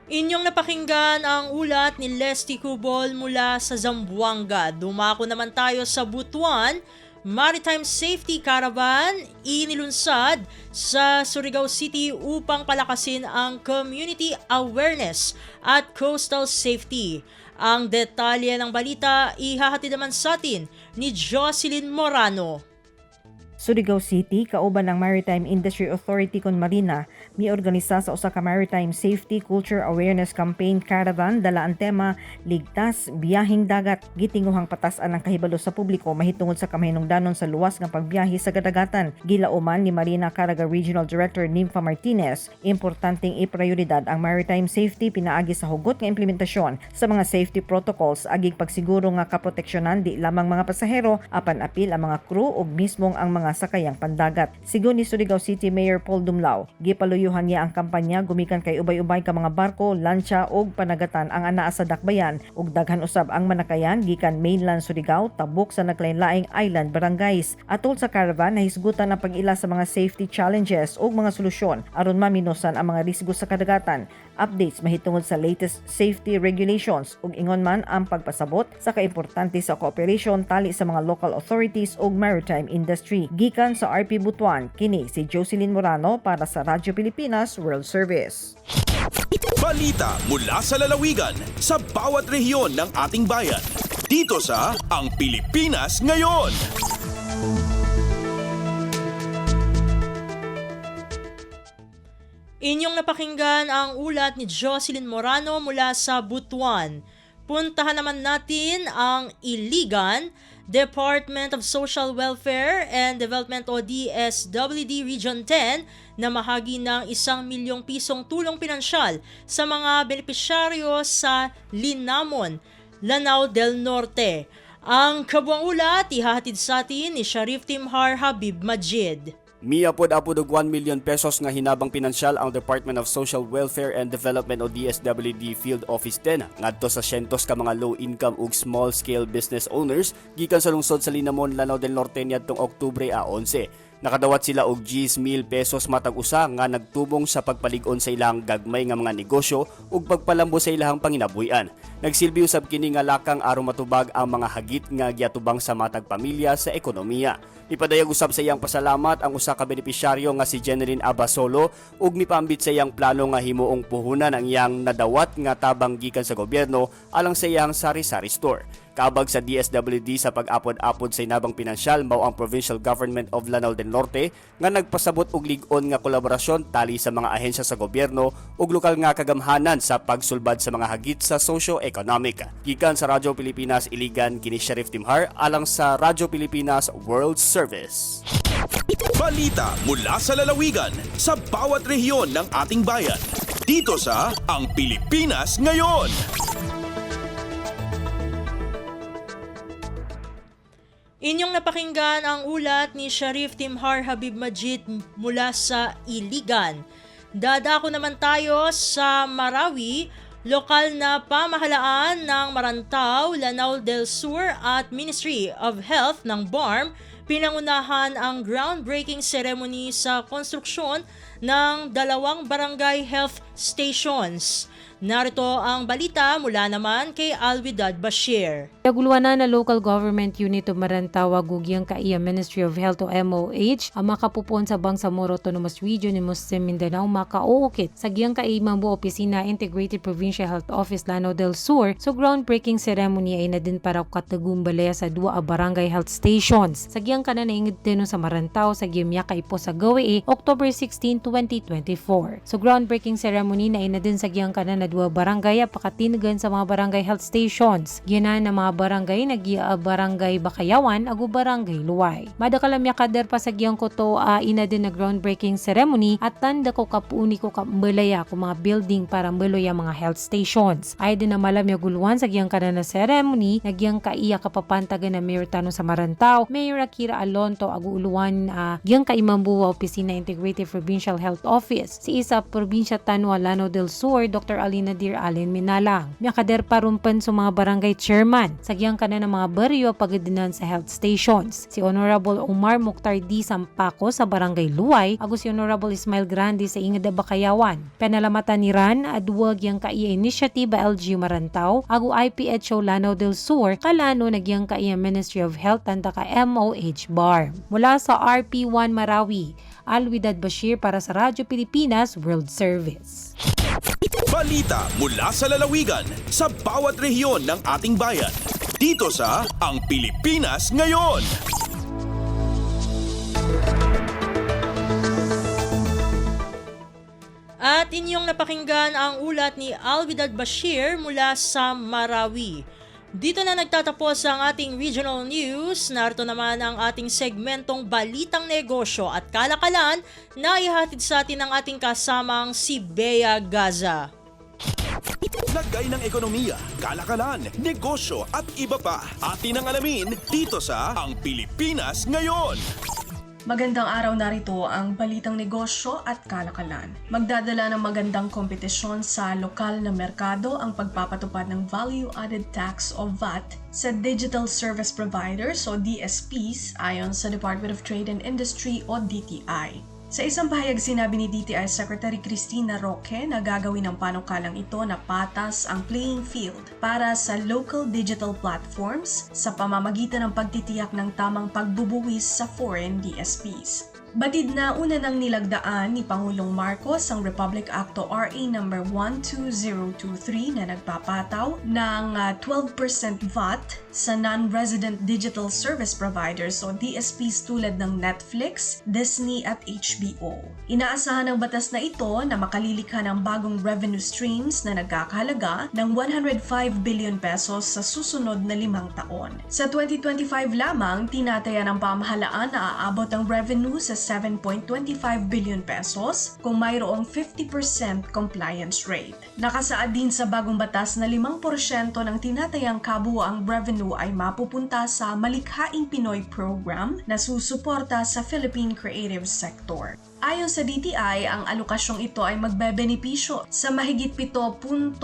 Inyong napakinggan ang ulat ni Leslie Cubol mula sa Zamboanga. Dumako naman tayo sa Butuan. Maritime Safety Caravan inilunsad sa Surigao City upang palakasin ang community awareness at coastal safety. Ang detalye ng balita ihahatid naman sa atin ni Jocelyn Morano. Surigao City, kauban ng Maritime Industry Authority kon Marina, miorganisa sa usa ka Maritime Safety Culture Awareness Campaign Caravan dala ang tema Ligtas Biyahing Dagat. Gitinguhang patasan ang kahibalo sa publiko mahitungod sa kamahinungdanon sa luwas nga pagbiyahe sa kadagatan. Gilauman ni Marina Caraga Regional Director Nympha Martinez, importanteng iprioridad ang maritime safety pinaagi sa hugot nga implementasyon sa mga safety protocols agig pagsiguro nga kaproteksyonan di lamang mga pasahero apan apil ang mga crew ug mismong ang mga sakayang pandagat. Sigon ni Surigao City Mayor Paul Dumlao, gipaluyuhan niya ang kampanya gumikan kay ubay-ubay ka mga barko, lancha ug panagatan ang anaa sa dakbayan ug daghan usab ang manakayan gikan mainland Surigao tabok sa naglain-laing island barangays. Atol sa caravan nahisgutan ang pag-ila sa mga safety challenges ug mga solusyon aron maminusan ang mga risgo sa kadagatan. Updates mahitungod sa latest safety regulations ug ingon man ang pagpasabot sa kaimportante sa cooperation tali sa mga local authorities ug maritime industry. Gikan sa RP Butuan, kini si Jocelyn Morano para sa Radyo Pilipinas World Service. Balita mula sa lalawigan sa bawat rehiyon ng ating bayan. Dito sa Ang Pilipinas Ngayon. Inyong napakinggan ang ulat ni Jocelyn Morano mula sa Butuan. Puntahan naman natin ang Iligan. Department of Social Welfare and Development o DSWD Region 10 na mahagi ng 1 milyong pisong tulong pinansyal sa mga benepisyaryo sa Linamon, Lanao del Norte. Ang kabuang ulat ihahatid sa atin ni Sharif Timhar Habib Majid. Miapod-apod og 1 million pesos nga hinabang pinansyal ang Department of Social Welfare and Development o DSWD Field Office 10 ngadto sa siyentos ka mga low-income ug small-scale business owners gikan sa lungsod sa Linamon, Lanao del Norte niadtong Oktubre 11. Nakadawat sila og 10,000 pesos matag usa nga nagtubong sa pagpalig-on sa ilang gagmay nga mga negosyo ug pagpalambo sa ilang panginabuhian. Nagsilbi usab kini nga lakang aron matubag ang mga hagit nga giatubang sa matag pamilya sa ekonomiya. Ipadayag usab sa iyang pasalamat ang usa ka benepisyaryo nga si Jeneline Abasolo ug nipaambit sa iyang plano nga himuong puhunan ang iyang nadawat nga tabang gikan sa gobyerno alang sa iyang sari-sari store. Kabag sa DSWD sa pag-apod-apod sa inabang pinansyal mao ang Provincial Government of Lanao del Norte nga nagpasabot og lig-on nga kolaborasyon tali sa mga ahensya sa gobyerno ug lokal nga kagamhanan sa pagsulbad sa mga hagit sa socio-economic. Gikan sa Radyo Pilipinas Iligan, kini Sharif Timhar alang sa Radyo Pilipinas World Service. Balita mula sa lalawigan sa bawat rehiyon ng ating bayan. Dito sa Ang Pilipinas Ngayon. Inyong napakinggan ang ulat ni Sharif Timhar Habib Majid mula sa Iligan. Dadako naman tayo sa Marawi. Lokal na pamahalaan ng Marantao, Lanao del Sur at Ministry of Health ng BARM pinangunahan ang groundbreaking ceremony sa konstruksyon ng 2 barangay health stations. Narito ang balita mula naman kay Alwidad Bashir. Naguluan na local government unit of Marantao gugyang kaiya Ministry of Health o MOH ang makapupon sa Bangsamoro Autonomous Region ni Muslim Mindanao makaookit sa giyang kaimang opisina Integrated Provincial Health Office Lanao del Sur. So groundbreaking ceremony ay na din para katagumbalaya sa 2 barangay health stations. Sa giyang kanan ingid tino sa Marantao sa giyang yaka ipo sa gawi October 16, 2024. So groundbreaking ceremony na ina din sa giyang kanan na 2 barangay pakatinagan sa mga barangay health stations. Ginan na mga barangay nagia barangay Bakayawan agu barangay Luway. Madakalam kader pa sa giyang koto ina din na groundbreaking ceremony at tanda ko kapuni ko kambalaya ko mga building para mbeloya mga health stations. Ay din na malam guluan sa giyang kanan na ceremony nagyang kaiya kapapantagan na Mayor Tano sa Marantao, Mayor Akira Alonto agu uluan giyang kaimambuwa opisina Integrated Provincial Health Office. Si isa probinsya Tano Lanao del Sur, Dr. Nadir Allen Minalang. Miyakader parumpan sa mga barangay chairman sa giyang kanan ng mga baryo pagadinan sa health stations. Si Honorable Omar Mukhtar D. Sampaco sa barangay Luway, agus si Honorable Ismail Grande sa Ingada Bakayawan. Panalamatan ni Ran adwag yang kaiya initiative LG Marantao, agu IPHO Lanao del Sur, kalano nagyang kaiya Ministry of Health tanda ka MOH BARM. Mula sa RP1 Marawi, Alwidad Bashir para sa Radyo Pilipinas World Service. Balita mula sa lalawigan sa bawat rehiyon ng ating bayan. Dito sa Ang Pilipinas Ngayon. At inyong napakinggan ang ulat ni Alwidad Bashir mula sa Marawi. Dito na nagtatapos ang ating regional news. Narito naman ang ating segmentong Balitang Negosyo at Kalakalan na ihatid sa atin ng ating kasamang si Bea Gaza. Lagay ng ekonomiya, kalakalan, negosyo at iba pa. Atin ang alamin dito sa Ang Pilipinas Ngayon. Magandang araw, narito ang balitang negosyo at kalakalan. Magdadala ng magandang kompetisyon sa lokal na merkado ang pagpapatupad ng Value Added Tax o VAT sa Digital Service Providers o DSPs ayon sa Department of Trade and Industry o DTI. Sa isang pahayag sinabi ni DTI Secretary Cristina Roque na gagawin ng panukalang ito na patas ang playing field para sa local digital platforms sa pamamagitan ng pagtitiyak ng tamang pagbubuwis sa foreign DSPs. Batid na una nang nilagdaan ni Pangulong Marcos ang Republic Act o RA No. 12023 na nagpapataw ng 12% VAT sa non-resident digital service providers o DSPs tulad ng Netflix, Disney at HBO. Inaasahan ng batas na ito na makalilikha ng bagong revenue streams na nagkakahalaga ng 105 billion pesos sa susunod na 5 taon. Sa 2025 lamang, tinataya ng pamahalaan na aabot ang revenue sa 7.25 billion pesos kung mayroong 50% compliance rate. Nakasaad din sa bagong batas na 5% ng tinatayang kabuuang revenue ay mapupunta sa Malikhaing Pinoy program na susuporta sa Philippine creative sector. Ayon sa DTI, ang alokasyong ito ay magbebenepisyo sa mahigit 7.26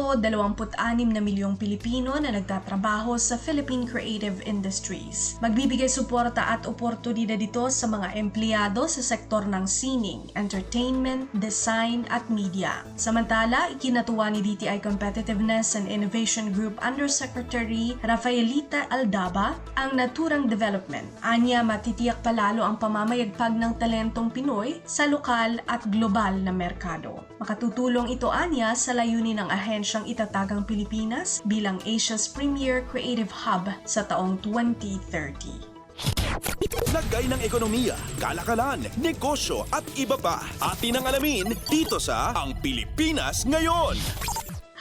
na milyong Pilipino na nagtatrabaho sa Philippine creative industries. Magbibigay suporta at oportunidad dito sa mga empleyado sa sektor ng sining, entertainment, design at media. Samantala, ikinatuwa ni DTI Competitiveness and Innovation Group Undersecretary Rafaelita Aldaba ang naturang development. Anya, matitiyak palalo ang pamamayagpag ng talentong Pinoy sa lokal at global na merkado. Makatutulong ito anya sa layunin ng ahensyang itatagang Pilipinas bilang Asia's premier creative hub sa taong 2030. Lagay ng ekonomiya, kalakalan, negosyo at iba pa. Atin ang alamin dito sa Ang Pilipinas Ngayon.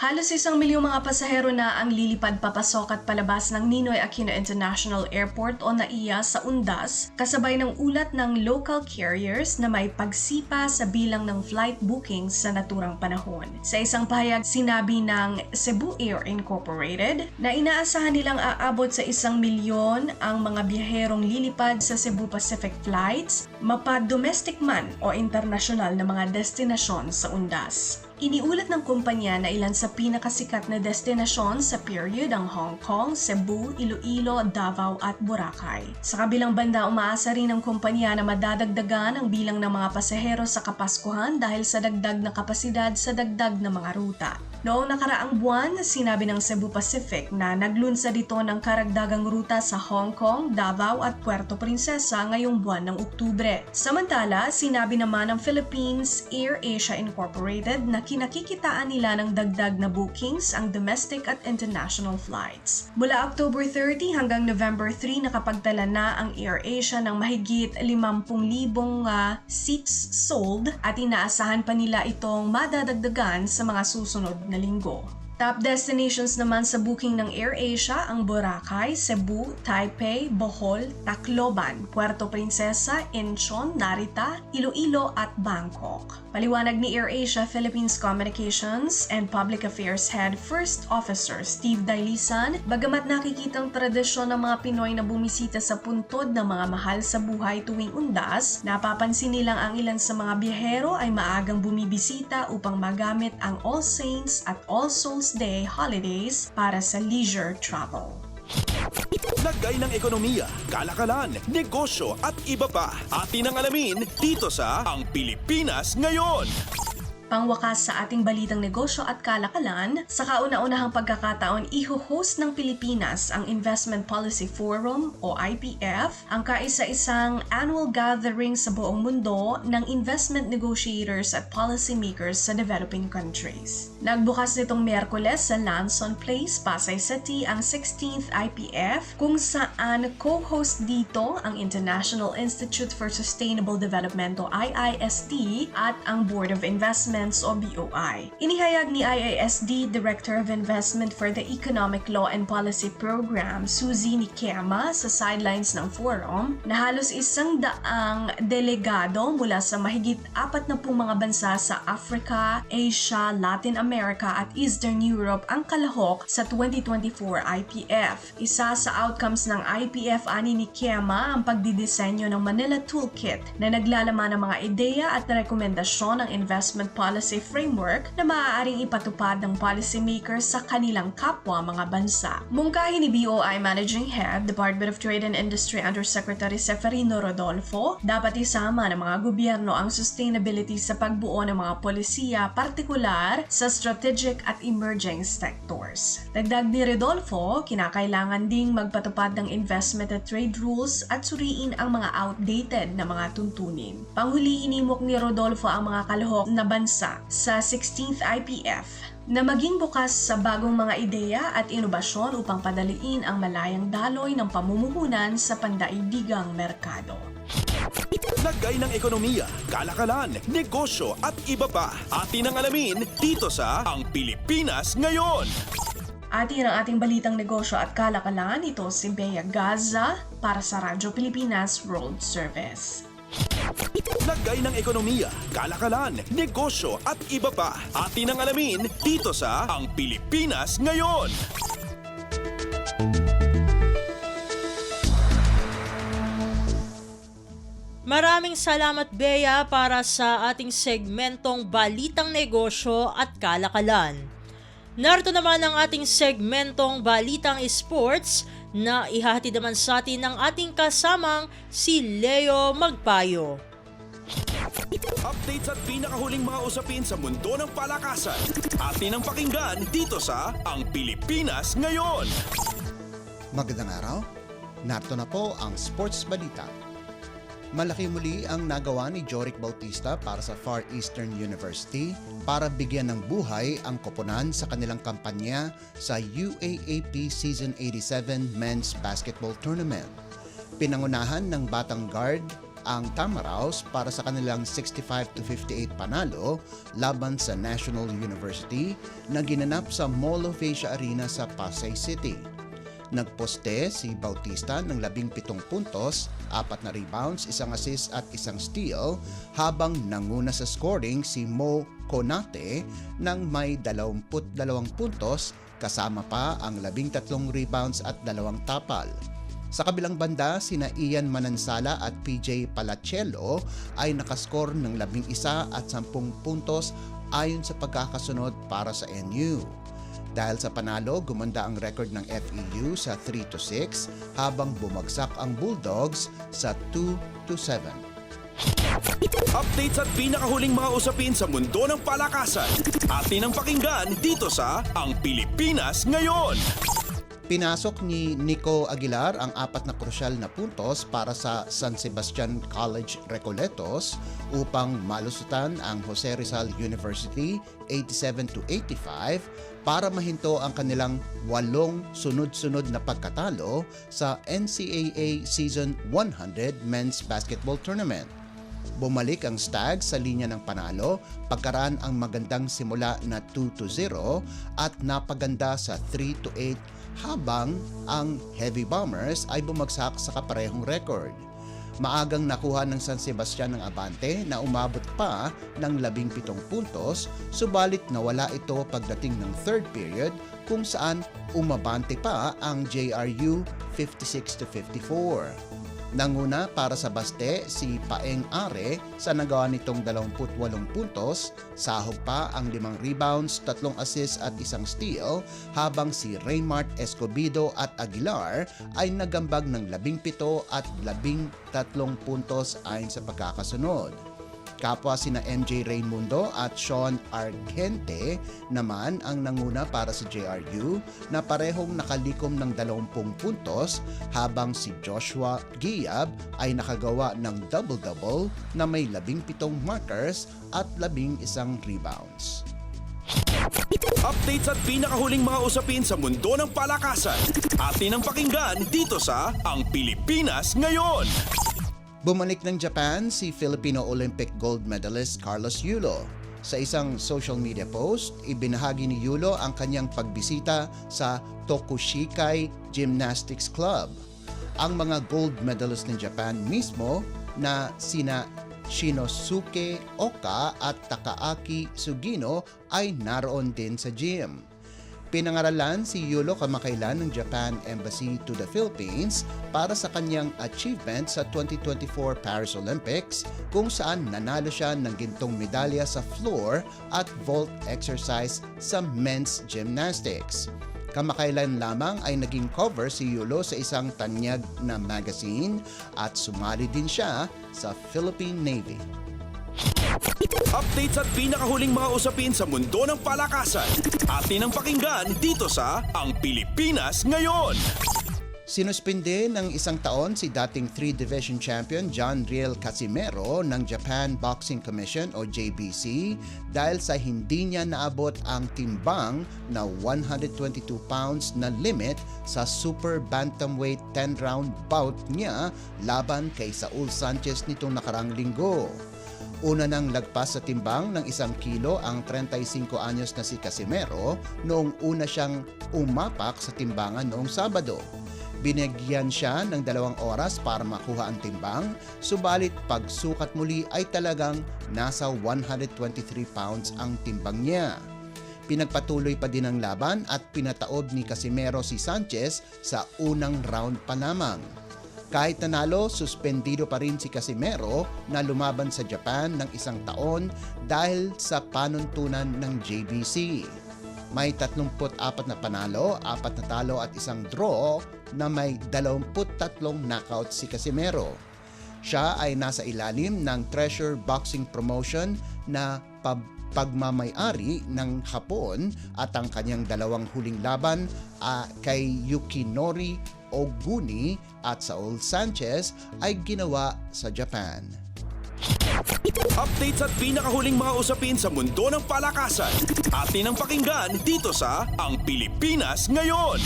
Halos 1 milyong mga pasahero na ang lilipad papasok at palabas ng Ninoy Aquino International Airport o NAIA sa Undas, kasabay ng ulat ng local carriers na may pagsipa sa bilang ng flight bookings sa naturang panahon. Sa isang pahayag, sinabi ng Cebu Air Incorporated na inaasahan nilang aabot sa 1 milyon ang mga biyaherong lilipad sa Cebu Pacific flights, mapa-domestic man o internasyonal na mga destinasyon sa Undas. Iniulat ng kumpanya na ilan sa pinakasikat na destinasyon sa period ang Hong Kong, Cebu, Iloilo, Davao at Boracay. Sa kabilang banda, umaasa rin ng kumpanya na madadagdagan ang bilang ng mga pasahero sa Kapaskuhan dahil sa dagdag na kapasidad sa dagdag na mga ruta. Noong nakaraang buwan, sinabi ng Cebu Pacific na naglunsad ito ng karagdagang ruta sa Hong Kong, Davao at Puerto Princesa ngayong buwan ng Oktubre. Samantala, sinabi naman ng Philippines Air Asia Incorporated na kinakikitaan nila ng dagdag na bookings ang domestic at international flights. Mula October 30 hanggang November 3, nakapagtala na ang Air Asia ng mahigit 50,000 seats sold at inaasahan pa nila itong madadagdagan sa mga susunod na linggo. Top destinations naman sa booking ng AirAsia ang Boracay, Cebu, Taipei, Bohol, Tacloban, Puerto Princesa, Incheon, Narita, Iloilo at Bangkok. Paliwanag ni AirAsia Philippines Communications and Public Affairs Head First Officer Steve Dailisan, bagamat nakikitang tradisyon ng mga Pinoy na bumisita sa puntod ng mga mahal sa buhay tuwing Undas, napapansin nilang ang ilan sa mga biyahero ay maagang bumibisita upang magamit ang All Saints at All Souls Day holidays para sa leisure travel. Lagay ng ekonomiya, kalakalan, negosyo at iba pa. Atin ang alamin dito sa Ang Pilipinas Ngayon. Pangwakas sa ating balitang negosyo at kalakalan, sa kauna-unahang pagkakataon, iho-host ng Pilipinas ang Investment Policy Forum o IPF, ang kaisa-isang annual gathering sa buong mundo ng investment negotiators at policymakers sa developing countries. Nagbukas nitong Miyerkules sa Lanson Place, Pasay City ang 16th IPF kung saan co-host dito ang International Institute for Sustainable Development o IISD at ang Board of Investment o BOI. Inihayag ni IISD Director of Investment for the Economic Law and Policy Program, Suzy Nikema, sa sidelines ng forum na halos 100 delegado mula sa mahigit 40 mga bansa sa Africa, Asia, Latin America at Eastern Europe ang kalahok sa 2024 IPF. Isa sa outcomes ng IPF ani ni Nikema ang pagdidisenyo ng Manila Toolkit na naglalaman ng mga ideya at rekomendasyon ng investment policy framework na maaaring ipatupad ng policymakers sa kanilang kapwa mga bansa. Mungkahi ni BOI Managing Head, Department of Trade and Industry Undersecretary Seferino Rodolfo, dapat isama ng mga gobyerno ang sustainability sa pagbuo ng mga polisiya, partikular sa strategic at emerging sectors. Dagdag ni Rodolfo, kinakailangan ding magpatupad ng investment at trade rules at suriin ang mga outdated na mga tuntunin. Panghuli, inimok ni Rodolfo ang mga kalahok na bansa sa 16th IPF na maging bukas sa bagong mga ideya at inobasyon upang padaliin ang malayang daloy ng pamumuhunan sa pandaigdigang merkado. Lagay ng ekonomiya, kalakalan, negosyo at iba pa. Atin ang alamin dito sa Ang Pilipinas Ngayon. Atin ang ating balitang negosyo at kalakalan. Ito si Bea Gaza para sa Radyo Pilipinas World Service. Lagay ng ekonomiya, kalakalan, negosyo at iba pa. Atin ang alamin dito sa Ang Pilipinas Ngayon. Maraming salamat, Bea, para sa ating segmentong Balitang Negosyo at Kalakalan. Narito naman ang ating segmentong Balitang Sports na ihahatid naman sa atin ng ating kasamang si Leo Magpayo. Updates at pinakahuling mga usapin sa mundo ng palakasan. Atin ang pakinggan dito sa Ang Pilipinas Ngayon. Magandang araw. Narito na po ang Sports Balita. Malaki muli ang nagawa ni Joric Bautista para sa Far Eastern University para bigyan ng buhay ang koponan sa kanilang kampanya sa UAAP Season 87 Men's Basketball Tournament. Pinangunahan ng batang guard ang Tamaraws para sa kanilang 65-58 panalo laban sa National University na ginanap sa Mall of Asia Arena sa Pasay City. Nagposte si Bautista ng 17 puntos, 4 na rebounds, 1 assist at 1 steal habang nanguna sa scoring si Mo Konate ng may 22 puntos kasama pa ang 13 rebounds at 2 tapal. Sa kabilang banda, sina Ian Manansala at PJ Palacielo ay nakascore ng 11 at 10 puntos ayon sa pagkakasunod para sa NU. Dahil sa panalo, gumanda ang record ng FEU sa 3-6 habang bumagsak ang Bulldogs sa 2-7. Updates at pinakahuling mga usapin sa mundo ng palakasan. Atin ang pakinggan dito sa Ang Pilipinas Ngayon. Pinasok ni Nico Aguilar ang 4 na krusyal na puntos para sa San Sebastian College Recoletos upang malusutan ang Jose Rizal University 87-85 para mahinto ang kanilang 8 sunod-sunod na pagkatalo sa NCAA Season 100 Men's Basketball Tournament. Bumalik ang Stags sa linya ng panalo pagkaraan ang magandang simula na 2-0 at napaganda sa 3-8 habang ang Heavy Bombers ay bumagsak sa kaparehong record. Maagang nakuha ng San Sebastian ng abante na umabot pa ng 17 puntos, subalit nawala ito pagdating ng third period kung saan umabante pa ang JRU 56-54. Nanguna para sa Baste si Paeng Are sa nagawa nitong 28 puntos, sahog pa ang 5 rebounds, 3 assists at 1 steal, habang si Raymart Escobedo at Aguilar ay nagambag ng 17 at 13 puntos ayon sa pagkakasunod. Kapwa sina MJ Raimundo at Sean Argente naman ang nanguna para sa JRU na parehong nakalikom ng 20 puntos habang si Joshua Giab ay nakagawa ng double-double na may 17 markers at 11 rebounds. Updates at pinakahuling mga usapin sa mundo ng palakasan. Atin ang pakinggan dito sa Ang Pilipinas Ngayon. Bumalik ng Japan si Filipino Olympic gold medalist Carlos Yulo. Sa isang social media post, ibinahagi ni Yulo ang kanyang pagbisita sa Tokushikai Gymnastics Club. Ang mga gold medalist ng Japan mismo na sina Shinosuke Oka at Takaaki Sugino ay naroon din sa gym. Pinangaralan si Yulo kamakailan ng Japan Embassy to the Philippines para sa kanyang achievement sa 2024 Paris Olympics kung saan nanalo siya ng gintong medalya sa floor at vault exercise sa men's gymnastics. Kamakailan lamang ay naging cover si Yulo sa isang tanyag na magazine at sumali din siya sa Philippine Navy. Updates at pinakahuling mga usapin sa mundo ng palakasan. Atin ang pakinggan dito sa Ang Pilipinas Ngayon. Sinuspinde ng 1 taon si dating 3-division champion John Riel Casimero ng Japan Boxing Commission o JBC dahil sa hindi niya naabot ang timbang na 122 pounds na limit sa super bantamweight 10-round bout niya laban kay Saul Sanchez nitong nakarang linggo. Una nang lagpas sa timbang ng 1 kilo ang 35 anyos na si Casimero noong una siyang umapak sa timbangan noong Sabado. Binigyan siya ng 2 oras para makuha ang timbang, subalit pagsukat muli ay talagang nasa 123 pounds ang timbang niya. Pinagpatuloy pa din ang laban at pinataob ni Casimero si Sanchez sa unang round pa lamang. Kahit nanalo, suspendido pa rin si Casimero na lumaban sa Japan ng 1 taon dahil sa panuntunan ng JBC. May 34 na panalo, 4 na talo at 1 draw na may 23 knockout si Casimero. Siya ay nasa ilalim ng Treasure Boxing Promotion na pagmamay-ari ng Hapon at ang kanyang 2 huling laban kay Yukinori Oguni at Saul Sanchez ay ginawa sa Japan. Updates at pinakahuling mga usapin sa mundo ng palakasan. Atin ang pakinggan dito sa Ang Pilipinas Ngayon.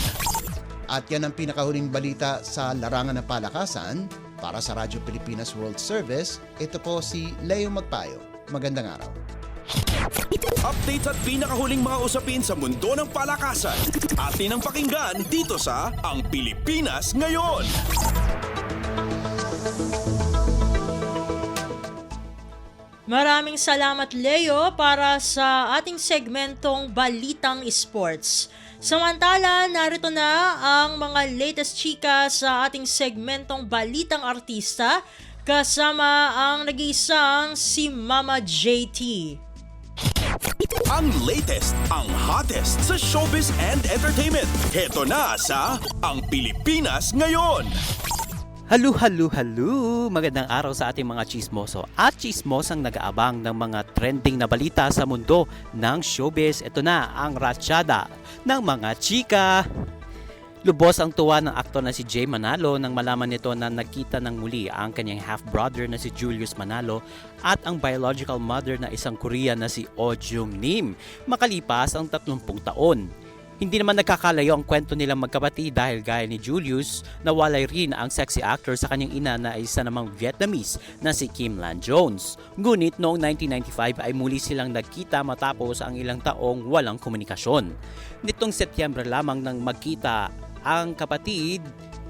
At yan ang pinakahuling balita sa larangan ng palakasan. Para sa Radyo Pilipinas World Service, ito po si Leo Magpayo. Magandang araw. Updates at pinakahuling mga usapin sa mundo ng palakasan. Atin ang pakinggan dito sa Ang Pilipinas Ngayon. Maraming salamat Leo para sa ating segmentong Balitang Sports. Samantala, narito na ang mga latest chika sa ating segmentong Balitang Artista kasama ang nag-iisang si Mama JT. Ang latest, ang hottest sa showbiz and entertainment. Heto na sa Ang Pilipinas Ngayon. Hello! Magandang araw sa ating mga chismoso at chismosang nag-aabang ng mga trending na balita sa mundo ng showbiz. Ito na ang ratsyada ng mga chika. Lubos ang tuwa ng aktor na si Jay Manalo nang malaman nito na nagkita ng muli ang kanyang half-brother na si Julius Manalo at ang biological mother na isang Korean na si Oh Jung-nim makalipas ang 30 taon. Hindi naman nagkakalayo ang kwento nilang magkapatid dahil gaya ni Julius, nawalay rin ang sexy actor sa kanyang ina na isa namang Vietnamese na si Kim Lan Jones. Ngunit noong 1995 ay muli silang nagkita matapos ang ilang taong walang komunikasyon. Nitong Setyembre lamang nang magkita ang kapatid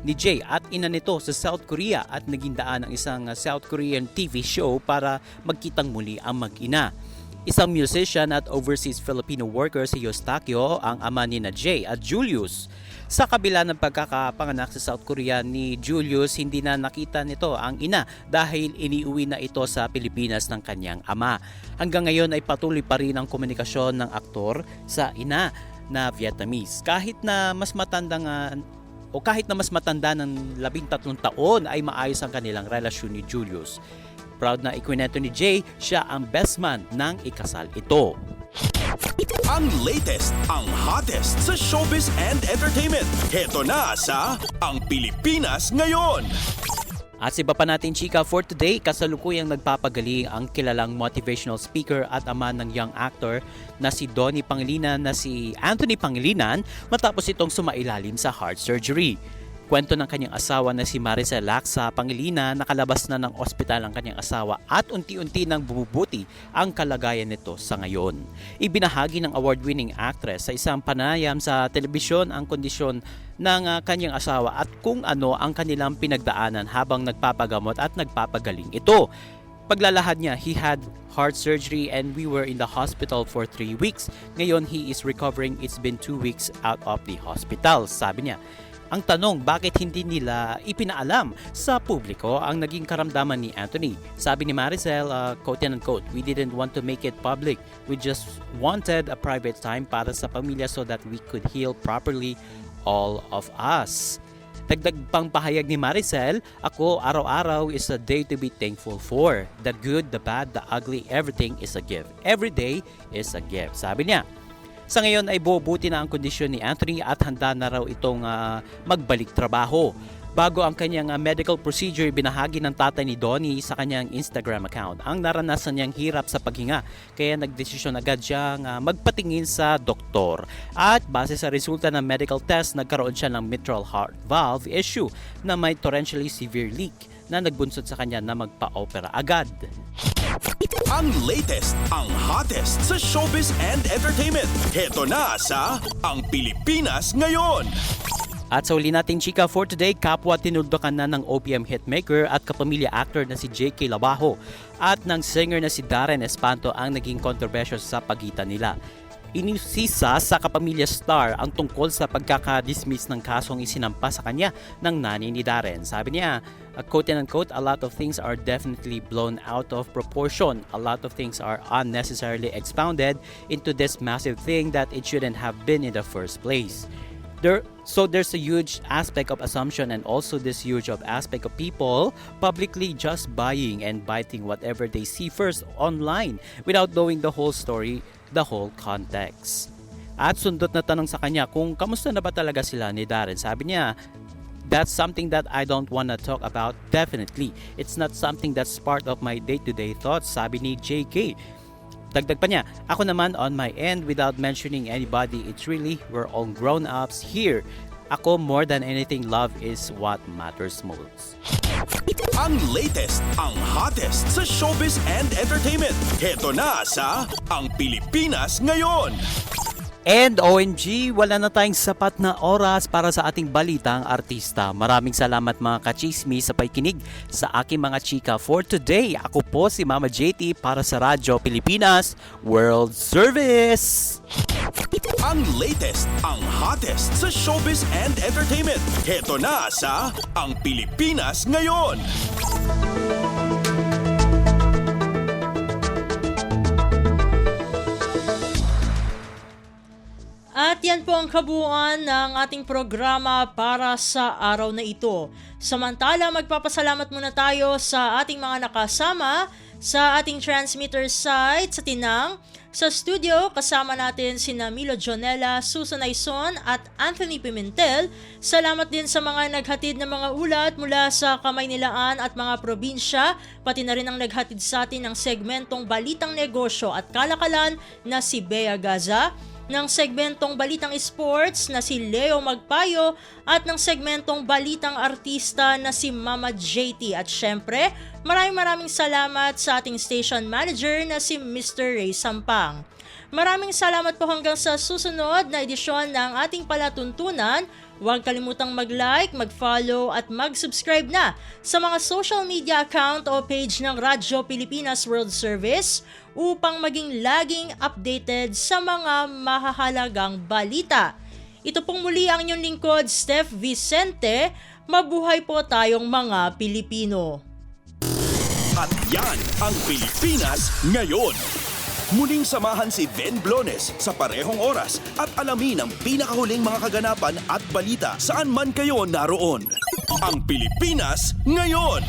ni Jay at ina nito sa South Korea at naging daan ng isang South Korean TV show para magkitang muli ang mag-ina. Isang musician at overseas Filipino worker si Eustachio ang ama ni na Jay at Julius. Sa kabila ng pagkakapanganak sa South Korea ni Julius, hindi na nakita nito ang ina dahil iniuwi na ito sa Pilipinas ng kanyang ama. Hanggang ngayon ay patuloy pa rin ang komunikasyon ng aktor sa ina na Vietnamese. Kahit na mas matanda ng 13 taon ay maayos ang kanilang relasyon ni Julius. Proud na ikwinento ni Jay, siya ang best man ng ikasal ito. Ang latest, ang hottest sa showbiz and entertainment. Heto na sa Ang Pilipinas Ngayon. At sa iba pa natin chika for today, kasalukuyang nagpapagaling ang kilalang motivational speaker at ama ng young actor na si Donnie Pangilinan na si Anthony Pangilinan matapos itong sumailalim sa heart surgery. Kwento ng kanyang asawa na si Maricel Laksa Pangilinan, nakalabas na ng ospital ang kanyang asawa at unti-unti nang bumubuti ang kalagayan nito sa ngayon. Ibinahagi ng award-winning actress sa isang panayam sa telebisyon ang kondisyon ng kanyang asawa at kung ano ang kanilang pinagdaanan habang nagpapagamot at nagpapagaling ito. Paglalahad niya, he had heart surgery and we were in the hospital for 3 weeks. Ngayon, he is recovering. It's been 2 weeks out of the hospital, sabi niya. Ang tanong, bakit hindi nila ipinaalam sa publiko ang naging karamdaman ni Anthony? Sabi ni Maricel, quote and unquote, "We didn't want to make it public. We just wanted a private time para sa pamilya so that we could heal properly, all of us." Dagdag pang pahayag ni Maricel, "Ako, araw-araw is a day to be thankful for. The good, the bad, the ugly, everything is a gift. Every day is a gift." Sabi niya. Sa ngayon ay bubuti na ang kondisyon ni Anthony at handa na raw itong magbalik trabaho. Bago ang kanyang medical procedure, binahagi ng tatay ni Donnie sa kanyang Instagram account ang naranasan niyang hirap sa paghinga, kaya nagdesisyon agad siyang magpatingin sa doktor. At base sa resulta ng medical test, nagkaroon siya ng mitral heart valve issue na may torrentially severe leak na nagbunsod sa kanya na magpa-opera agad. Ang latest, ang hottest sa showbiz and entertainment. Heto na sa Ang Pilipinas Ngayon. At sa uli nating chika for today, kapwa tinuldukan na ng OPM hitmaker at kapamilya actor na si J.K. Labajo at ng singer na si Darren Espanto ang naging kontrobersya sa pagitan nila. Inisisa sa kapamilya star ang tungkol sa pagkakadismiss ng kasong isinampa sa kanya ng nanay ni Darren. Sabi niya, quote and unquote, "A lot of things are definitely blown out of proportion. A lot of things are unnecessarily expounded into this massive thing that it shouldn't have been in the first place. So there's a huge aspect of assumption and also this huge aspect of people publicly just buying and biting whatever they see first online without knowing the whole story, the whole context." At sundot na tanong sa kanya kung kamusta na ba talaga sila ni Darren. Sabi niya, "That's something that I don't wanna talk about, definitely. It's not something that's part of my day-to-day thoughts," sabi ni JK. Dagdag pa niya, "Ako naman on my end, without mentioning anybody, it's really, we're all grown-ups here. Ako, more than anything, love is what matters most. Ang latest, ang hottest sa showbiz and entertainment. Heto na sa Ang Pilipinas Ngayon. And OMG, wala na tayong sapat na oras para sa ating balitang artista. Maraming salamat mga kachismi sa pakikinig sa aking mga chika for today. Ako po si Mama JT para sa Radyo Pilipinas World Service. Ang latest, ang hottest sa showbiz and entertainment. Heto na sa Ang Pilipinas Ngayon. At yan po ang kabuuan ng ating programa para sa araw na ito. Samantala, magpapasalamat muna tayo sa ating mga nakasama sa ating transmitter site sa Tinang. Sa studio, kasama natin sina Milo Jonella, Susan Aison at Anthony Pimentel. Salamat din sa mga naghatid ng mga ulat mula sa Kamaynilaan at mga probinsya, pati na rin ang naghatid sa atin ng segmentong Balitang Negosyo at Kalakalan na si Bea Gaza, ng segmentong Balitang Sports na si Leo Magpayo at ng segmentong Balitang Artista na si Mama JT. At syempre, maraming salamat sa ating station manager na si Mr. Ray Sampang. Maraming salamat po hanggang sa susunod na edisyon ng ating palatuntunan. Huwag kalimutang mag-like, mag-follow at mag-subscribe na sa mga social media account o page ng Radyo Pilipinas World Service upang maging laging updated sa mga mahahalagang balita. Ito pong muli ang inyong lingkod, Steph Vicente. Mabuhay po tayong mga Pilipino. At yan ang Pilipinas Ngayon. Muling samahan si Ben Blones sa parehong oras at alamin ang pinakahuling mga kaganapan at balita saan man kayo naroon. Ang Pilipinas Ngayon.